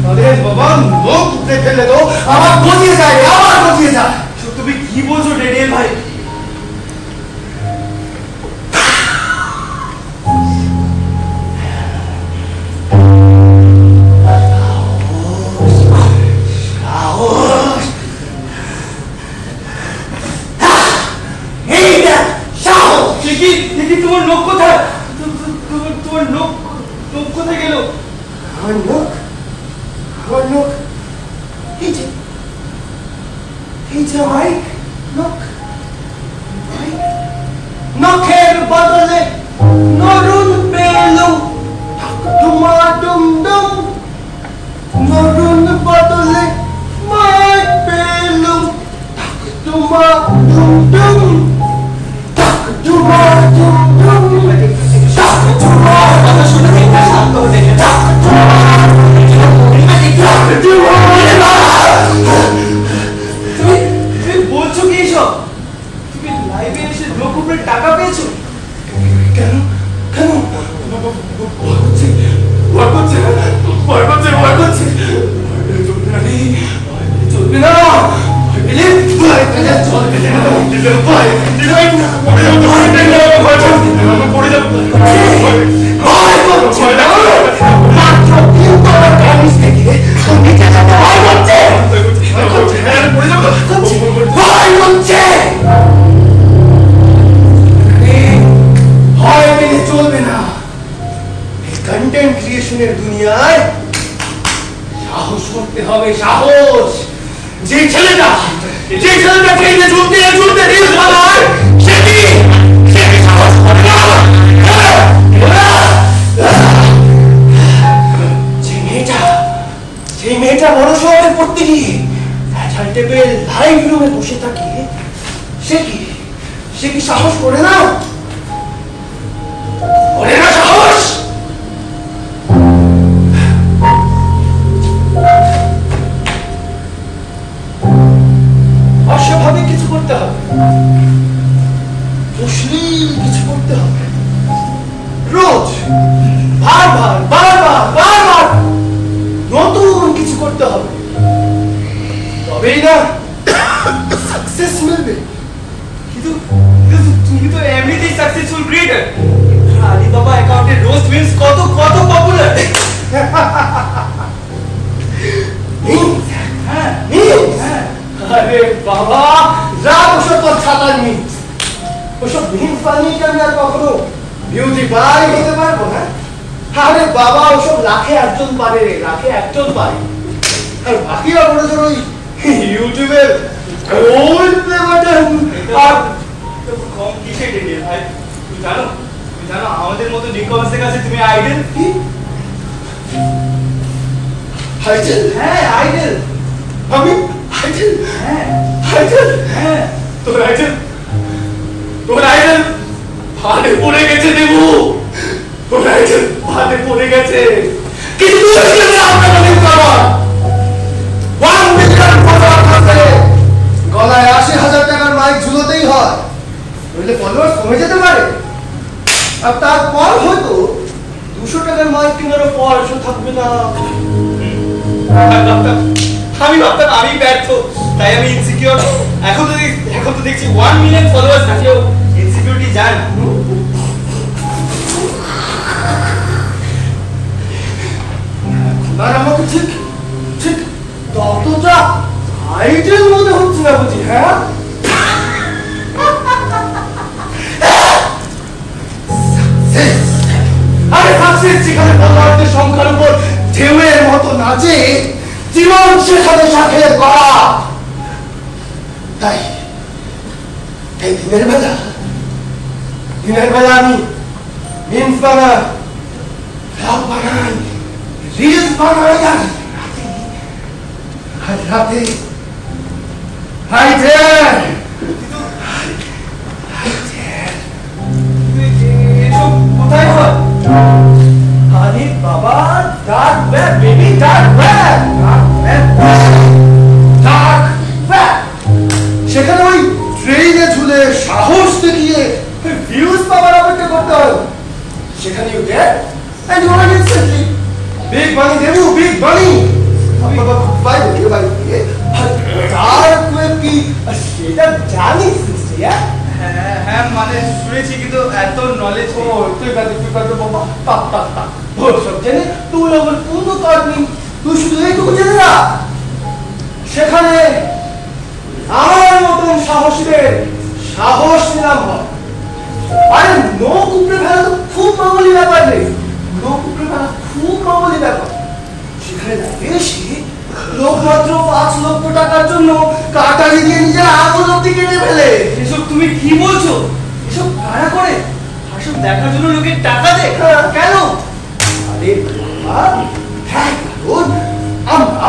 আরে বাবা, নখ উপরে ফেলে তো আমার গজিয়ে যায়, আমার গজিয়ে যায়। তুমি কি বলছো ডেনিয়েল ভাই? তোমার লোক কোথায়? তোমার লোক কোথায় গেল? আমার নখ এই যে মাইক, নখের বদলে নরুন পেলুম ডুমা ডুম ডুম, নরুন বদলে মাইক পেলুম ডুমা ডুম ডুম, ডুমা ডুম ডুম, ডুমা কথা শুনে এটা শান্ত হতে তুমি বলছো কি এসব? তুমি লাইভে এসে লোক উপরে টাকা পেয়েছো? কেন ভয় করছে। চলবে না। চলবে না। কন্টেন্ট ক্রিয়েশনের দুনিয়ায় সাহস করতে হবে, সাহস। যে ছেলেটা ট্রেনে ঝুলতে রিলস বানায় সে সাহস করে না। যে মেয়েটা বড় শহরে পড়তে গিয়ে টেবিল লাইভ রুমে বসে থাকে, সে কি সাহস করে না? সাহস অস্বাভাবিক কিছু করতে হবে, অশ্লীল কিছু করতে হবে, রোজ বারবার নতুন কিছু করতে হবে, তবেই না সাকসেস মিলবে। কিন্তু তুমি তো এমনিতেই সাকসেসফুল ক্রিয়েটর। আলিবাবা অ্যাকাউন্টে রোস্ট মিমস কত পপুলার। আরে বাবা, রাগ ওসব তোর ছাতার মিমস, ওসব মিমস বানিয়ে কি আমি আর কখনো বিউটিফাই হতে পারবো না? আরে বাবা, ওসব লাখে একজন পারে। আর বাকিরা বড় জোর ওই ইউটিউবের গোল্ড প্লে বাটন। আর কম কিসে ডেনিয়েল ভাই? তুমি জানো আমাদের মতো নিকমাসের কাছে তুমি আইডল। কি আইডল? হ্যাঁ আইডল। আমি আইডল? হ্যাঁ তোর আইডল ভালে পড়ে গেছে দেবু, তোর আইডল ভালে পড়ে গেছে। কিন্তু গলায় ৮০,০০০ টাকার মাইক ঝুলোতেই হয়, নইলে ফলোয়ার্স কমে যেতে পারে। আর তারপর হয়তো ২০০ টাকার মাইক কেনারও পয়সা থাকবে না। আমি ভাবতাম আমি ব্যর্থ, তাই আমি ইনসিকিউর। এখন তো দেখছি 1 মিলিয়ন ফলোয়ার্স থাকলেও ইনসিকিউরিটি যায় না। আর আমাকে ঠিক ঠিক ততটা হাইটের মধ্যে হচ্ছে না বুঝি, হ্যাঁ? আরে সাকসেস যেখানে পদার্থের সংখ্যার উপর ঢেউয়ের মতো নাচে, জীবন সেখানে শাখের গড়া। তাই এই দিনের বেলা আমি মিমস বানাই, ব্লগ বানাই, রিলস বানাই, আর রাতে কোথায় হয়? আরে বাবা, dark web baby, dark web, dark web. সেখানে ওই ট্রেনে ঝুলে সাহস দেখিয়ে ভিউজ পাওয়ার অপেক্ষা করতে হয়। সেখানে you get and you earn instantly. Big money Debu, big money. বাবা ভাই ডার্ক ওয়েব কি সেটা জানিস নিশ্চয়ই? হ্যাঁ মানে শুনেছি, কিন্তু এত নলেজ তুই সব জেনে তুই আমার কোনো কাজ নেই, তুই শুধু এইটুকু জেনে না, সেখানে আমার মতন সাহসীদের সাহস নিলাম হয়। আরে নখ উপরে ফেলা তো খুব মামুলি ব্যাপার নেই, নখ উপরে ফেলা খুব মামুলি ব্যাপার। সেখানে এসে লোক মাত্র 5 লক্ষ টাকার জন্য কাটারি দিয়ে নিজের আঙুল অব্দি কেটে ফেলে। এসব তুমি কি বলছো? এসব কারা করে? এসব দেখার জন্য লোকে টাকা দেয় কেন? আরে হ্যাঁ, কারণ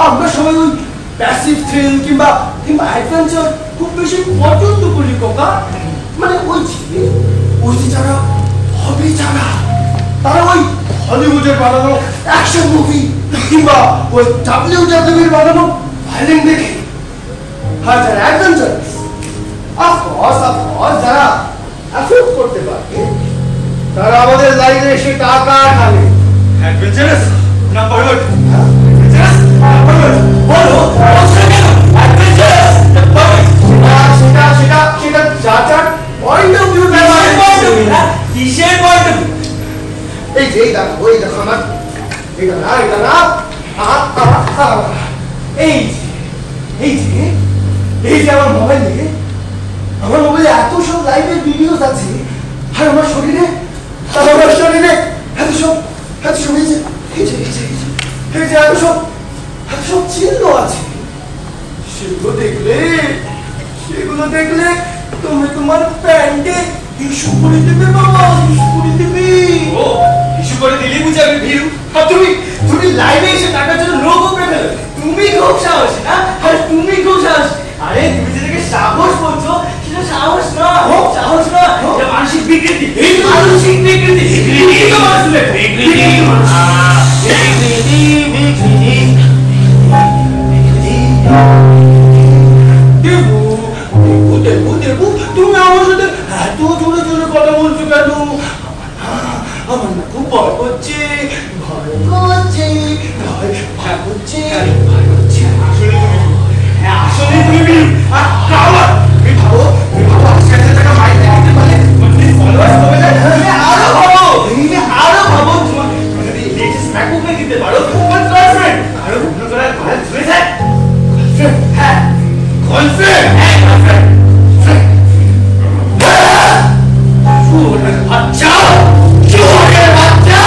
আমরা সবাই ওই প্যাসিভ থ্রিল কিংবা অ্যাডভেঞ্চার খুব বেশি পছন্দ করি কোকা। মানে ওই যে যারা হবি, তারা ওই হলিউডের বানানো অ্যাকশন মুভি কিংবা ওই WWE বানানো ভায়োলিন দেখে। আর যারা অ্যাডভেঞ্চার, অফকোর্স যারা অ্যাফোর্ড করতে পারে, তারা আমাদের লাইনে এসে টাকা ঢালে। অ্যাডভেঞ্চারাস না পাইলট? অ্যাডভেঞ্চারাস না পাইলট? বলো কেন অ্যাডভেঞ্চারাস না পাইলট? সেটা যাচার পয়েন্ট অফ ভিউ। কিসের পয়েন্ট অফ ভিউ? এই যে দেখো আমার এটা না এই যে আমার মোবাইলে এত সব লাইভের ভিডিওস আছে, আর আমার শরীরে এত সব এই যে এত সব চিহ্ন আছে। সেগুলো দেখলে তুমি তোমার প্যান্টে ইস্যু করে দেবে বাবা, ইস্যু করে দেবে। ও ইস্যু করে দিলি বুঝি আমি ভীরু? আর তুমি লাইভে এসে টাকার জন্য লোক উপরে ফেলো? তুমি খুব সাহসী না? আর তুমি খুব সাহসী। আরে তুমি যেটাকে সাহস বলছো সেটা সাহস না, এটা মানসিক বিকৃতি। এই মানসিক বিকৃতি দেবু, তুমি আমার সাথে এত জোরে কথা বলছো কেন? আমার না খুব ভয় করছে। আসলে তুমি ভাবো আরো ভাবো যদি লেটেস্ট ম্যাকবুক দিতে পারো, তোমার গার্লফ্রেন্ড আরো অন্য করার ঘরে ধরে যায়। হ্যাঁ গার্লফ্রেন্ড, বাচ্চা চোরের বাচ্চা।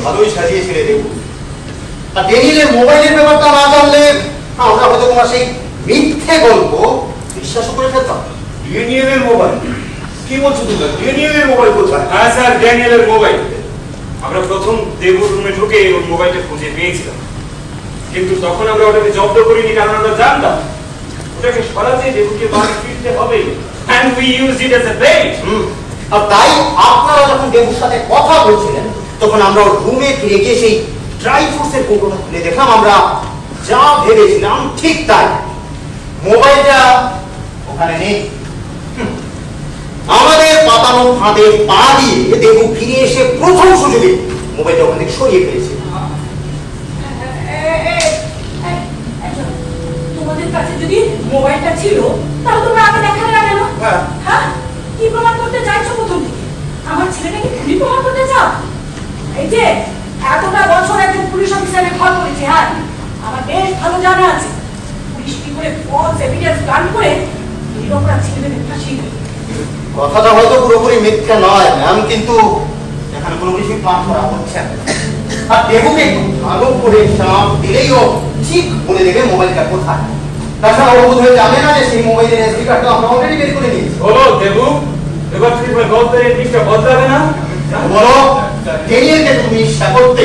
ভালোই সাজিয়েছিলে দেবু। আর ড্যানিয়েলের মোবাইলের ব্যাপারটা না জানলে আমরা হয়তো তোমার সেই মিথ্যে গল্প বিশ্বাস করে ফেলতাম। ড্যানিয়েলের মোবাইল? কি বলছো তুমি? ড্যানিয়েলের মোবাইল কোথায়? হ্যাঁ স্যার, ড্যানিয়েলের মোবাইল। আমরা প্রথম দেবুর রুমে ঢুকে ওর মোবাইলটা খুঁজে পেয়েছিলাম, কিন্তু তখন আমরা ওটাকে জব্দ করিনি, কারণ আমরা জানতাম ওটাকে সরাতে দেবুকে বাড়ি ফিরতে হবে। And we used it as a bait. আর তাই আপনারা যখন দেবুর সাথে কথা বলছিলেন তখন আমরা ওর রুমে ফিরে গিয়ে সেই ড্রাই ফ্রুটসের কৌটোটা খুলে দেখলাম আমরা যা ভেবেছিলাম ঠিক তাই, মোবাইলটা ওখানে নেই। আমাদের পাতানো ফাঁদে পা দিয়ে দেবু ফিরে এসে প্রথম সুযোগে মোবাইলটা ওখান থেকে সরিয়ে ফেলেছে। তোমাদের কাছে যদি মোবাইলটা ছিল তাহলে তোমরা আগে দেখালে না কেন? হ্যাঁ, কি প্রমাণ করতে চাইছো প্রথম থেকে? আমার ছেলেটাকে খুবই প্রমাণ করতে চাও? এই যে এতটা বছর একজন পুলিশ অফিসারের ঘর করেছে, হ্যাঁ আমার বেশ ভালো জানা আছে পুলিশ কি করে ফলস এভিডেন্স গান করে নিরপরাধ ছেলেদের ফাঁসিয়ে দেবে। কথাটা হয়তো পুরোপুরি মিথ্যা নয় ম্যাম, কিন্তু এখানে কোনো কিছুই পাঠ করা হচ্ছে না। আর দেবুকে একটু ভালো করে চাপ দিলেই ও ঠিক বলে দেবে মোবাইলটা কোথায়। তাছাড়া ও বোধহয় জানে না যে সেই মোবাইলের এসডি কার্ডটা আমরা অলরেডি বের করে নিয়েছি। ও দেবু, এবার তুমি গল্পের দিকটা বদলাবে না? বলো, ড্যানিয়েলকে তুমি ঈর্ষা করতে,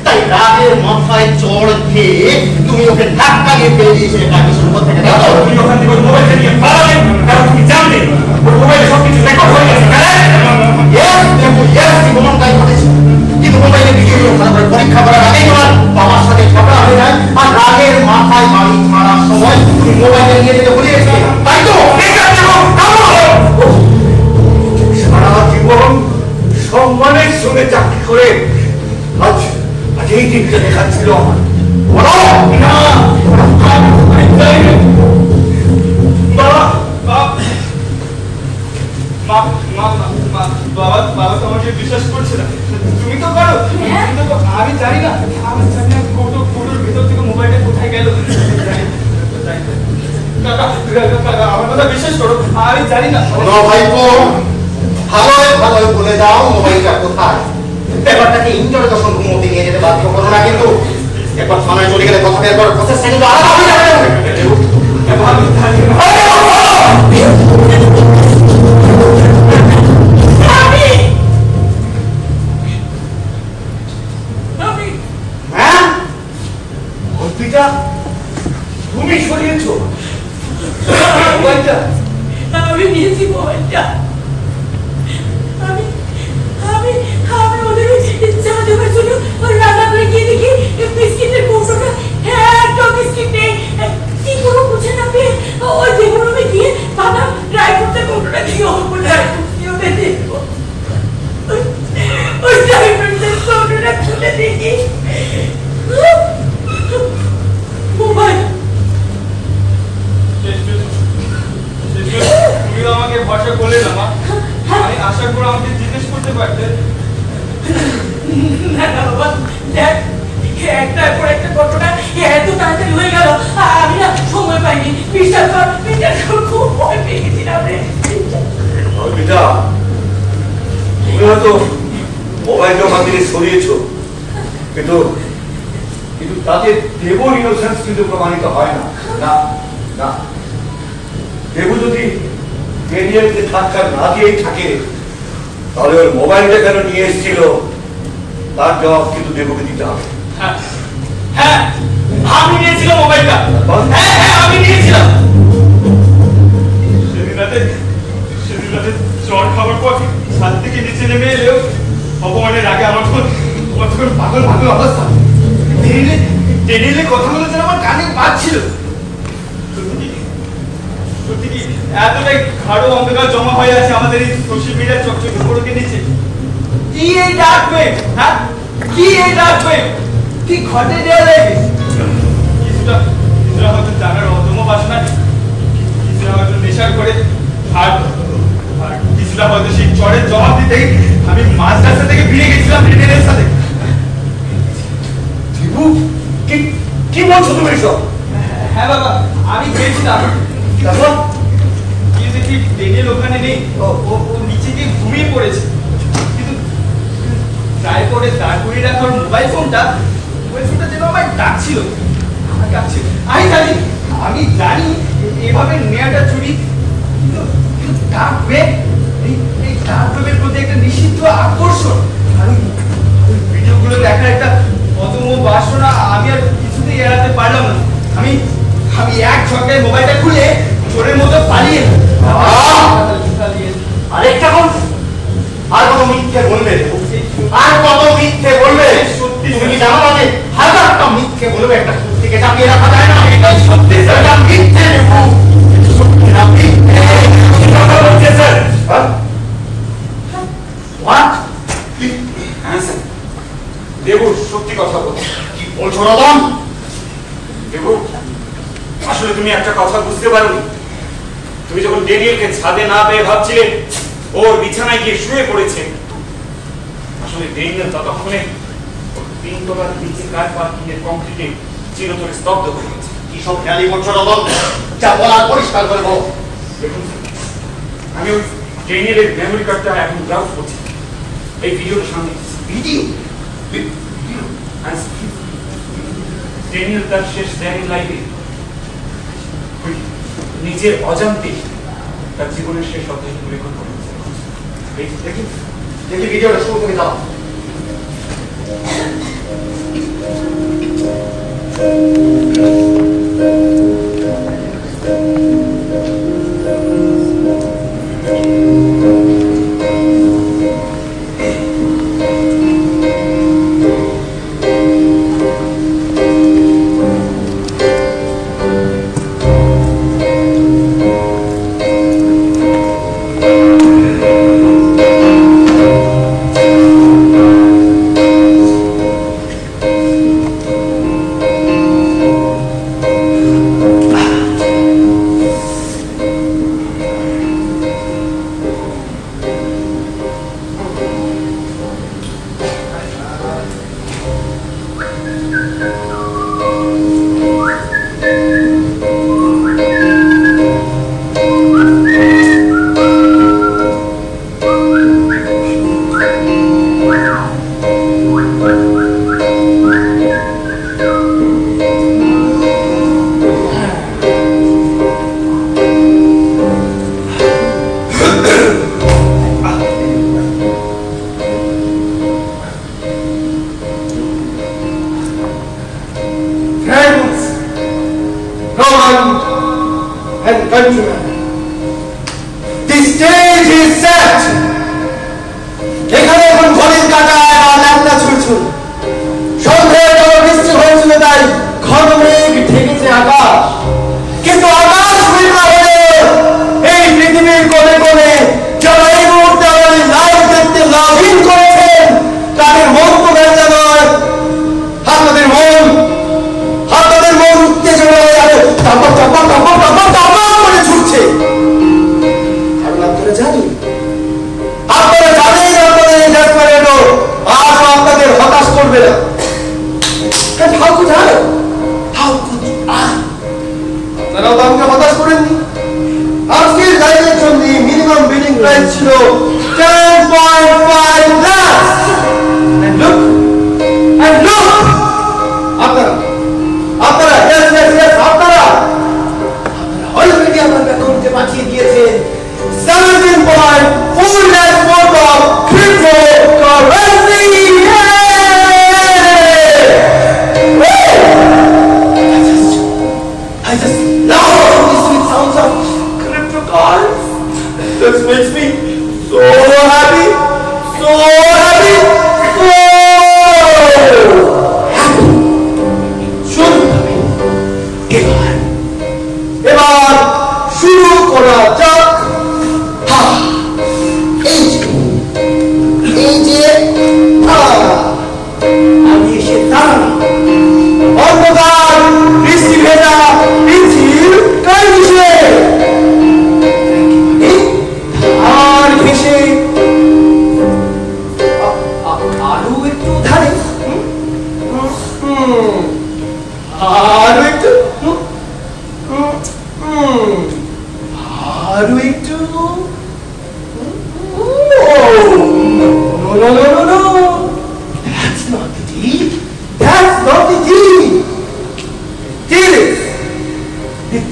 তাই রাগের মাথায় চড় খেয়ে তুমি ওকে ধাক্কা দিয়ে ফেলে দিয়েছিলে পার্টিশন ঘর থেকে। তুমি ওখান থেকে মোবাইলটা নিয়ে পালালে, কারণ তুমি জানতে ওর মোবাইলে সবকিছু রেকর্ড হয়ে গেছে। এমনটাই ঘটেছে, কিন্তু মোবাইলের ভিডিও ভালো করে পরীক্ষা করার আগেই তোমার বাবার সাথে ঝগড়া হয়ে যায়, আর রাগের মাথায় বাড়ি ছাড়ার সময় তুমি মোবাইলে নিয়ে যেতে ভুলে গেছিলে, তাই তো? সারা জীবন সম্মানের সঙ্গে চাকরি করে আজ আজ এই দিনটা দেখাচ্ছিল আমার। বলো না, বাবা তো আমাকে বিশ্বাস করছে না। তুমি তো পারো। আমি জানি না কোটোর ভিতর থেকে মোবাইলটা কোথায় গেল। আমার কথা বিশ্বাস করো, আমি জানি না। ভাইপো, ভালোই ভালোই বলে দাও মোবাইলটা কোথায়। ব্যাপারটাকে ইন্টারোগেশন রুমে নিয়ে যেতে বাধ্য করো না, কিন্তু একবার থানায় চলে গেলে কথা বের করার প্রসেসটা কিন্তু আলাদা হয়ে যাবে। তুমি সরিয়েছো মোবাইলটা? আমি নিয়েছি মোবাইলটা। আমি ওদের চা দেওয়ার জন্য রান্না করে গিয়ে দেখি বিস্কিটের কৌটোটা একটা বিস্কিট নেই। কি করবো বুঝে না পেয়ে ওই দেবুর রুমে গিয়ে ভাবলাম ড্রাই ফ্রুটসের কৌটোটা দিয়ে ওর ড্রাই ফ্রুটস দিয়ে ওদের দেখবো। ওই ড্রাই ফ্রুটসের কৌটোটা খুলে দেখি মোবাইল। তুমি আমাকে ভরসা করলে না মা, আমি আশা করে আমাকে জিজ্ঞেস করতে পারতে। না বাবা, দেখ একটার পর একটা ঘটনা এত তাড়াতাড়ি হয়ে গেল, আমি না সময় পাইনি। বিশ্বাস কর, খুব ভয় পেয়ে গেছিলাম রে। অর্পিতা, তুমি হয়তো মোবাইলটা ওখান থেকে সরিয়েছো, কিন্তু তাতে দেবুর ইনোসেন্স কিন্তু প্রমাণিত হয় না। না না, দেবু যদি ড্যানিয়েলকে ধাক্কা না দিয়েই থাকে তাহলে ওর মোবাইলটা কেন নিয়ে এসেছিল তার জবাব কিন্তু দেবুকে দিতে হবে। হ্যাঁ, আমি নিয়েছিলাম মোবাইলটা। হ্যাঁ, আমি নিয়েছিলাম। সেদিন রাতে জ্বর খাবার পর ছাদ থেকে নিচে নেমে এলেও ভগবানের আগে আমার তখন পাগল অবস্থা। ড্যানিয়েলে কথাগুলো যেন আমার কানে বাজছিল। সত্যি কি এতটাই গাঢ় অন্ধকার জমা হয়ে আছে আমাদের এই সোশ্যাল মিডিয়ার চকচকে ফটোকে নিচে? কি এই ডার্ক ওয়েব? হ্যাঁ, কি এই ডার্ক ওয়েব? কি ঘটে দেয়ালে? কিছুটা হয়তো জানার অদম্য বাসনা, কিছুটা হয়তো নেশার করে, আর কিছুটা হয়তো সেই চরের জবাব দিতেই আমি মাঝ রাস্তা থেকে ফিরে গেছিলাম রিটেনের সাথে। কি বলছো তুমি এসব? হ্যাঁ বাবা, আমি গিয়েছিলাম, গিয়ে দেখি ড্যানিয়েল ওখানে নেই। ও নিচে গিয়ে ঘুমিয়ে পড়েছে। কিন্তু ট্রাইপডে দাঁড় করিয়ে রাখার মোবাইল ফোনটা যেন আমায় ডাকছিল। আমি জানি এভাবে নেওয়াটা চুরি, কিন্তু ডার্ক ওয়েব, এই ডার্ক ওয়েবের প্রতি একটা নিষিদ্ধ আকর্ষণ আর ওই ভিডিওগুলো দেখার একটা অদম্য বাসনা আমি আর কিছুতেই এড়াতে পারলাম না। আমি এক ঝটকায় মোবাইলটা খুলে চোরের মতো পালিয়ে আরেকটা কোন আর কত মিথ্যে বলবে, আর কত মিথ্যে বলবে? সত্যি তুমি জানো না যে হাজারটা মিথ্যে বলবে একটা সত্যিকে চাপিয়ে রাখা যায় না। এটাই সত্যি, এটা মিথ্যে সত্যি না মিথ্যে কথা বলছে স্যার। হোয়াট? হ্যাঁ স্যার, দেবু সত্যি কথা বলছে। কি বলছো রতন? দেবু, আসলে তুমি একটা কথা বুঝতে পারোনি। তুমি যখন ড্যানিয়েলকে ছাদে না পেয়ে ভাবছিলে ওর বিছানায় গিয়ে শুয়ে পড়েছে, আসলে ড্যানিয়েল ততক্ষণে ওর 3 তলার নিচে কার পার্কিং এর কংক্রিটে চিরতরে স্তব্ধ হয়ে গেছে। কি সব খেয়ালি করছো রতন? যা বলার পরিষ্কার করে বলো। দেখুন আমি ওই ড্যানিয়েলের মেমোরি কার্ডটা এখন ব্রাউজ করছি, এই ভিডিওটা সামনে ভিডিও? ড্যানিয়েল তার শেষ ডায়েরি লাইফে নিজের অজান্তে তার জীবনের শেষ অধ্যায়গুলো রেকর্ড করেছে। দেখি দেখি ভিডিওটা শুরু থেকে দাও।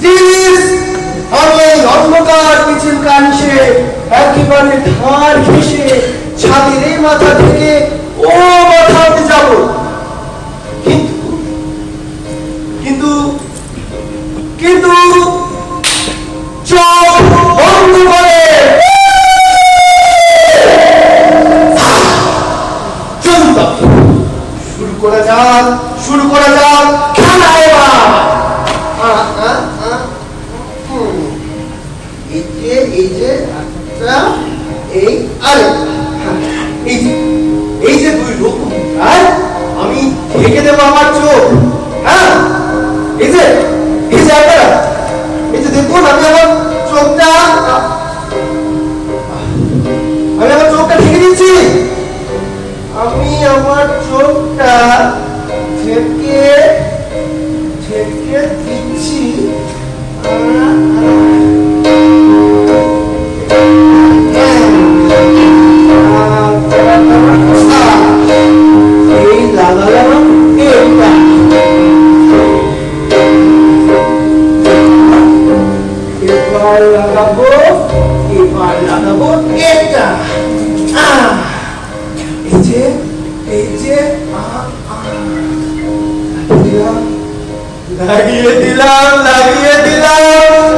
প্লিজ আমি এই অন্ধকার পিছন কানিসে একেবারে ধার ঘেঁষে ছাদের এই মাথা থেকে ও মাথাতে যাব, কিন্তু কিন্তু কিন্তু চোখ বন্ধ করে শুরু করা যাক খেলা এবার। এই যে এই যে দুই লোক, আমি ঢেকে দেবো আমার চোখ। হ্যাঁ, এই যে আপনারা এই যে দেখুন, আমি আমার চোখটা ঢেকে দিচ্ছি। আমি আমার চোখটা ঢেকে দিচ্ছি। এই লাগালাম এটা, এবার লাগাবো এটা। এই যে লাগিয়ে দিলাম।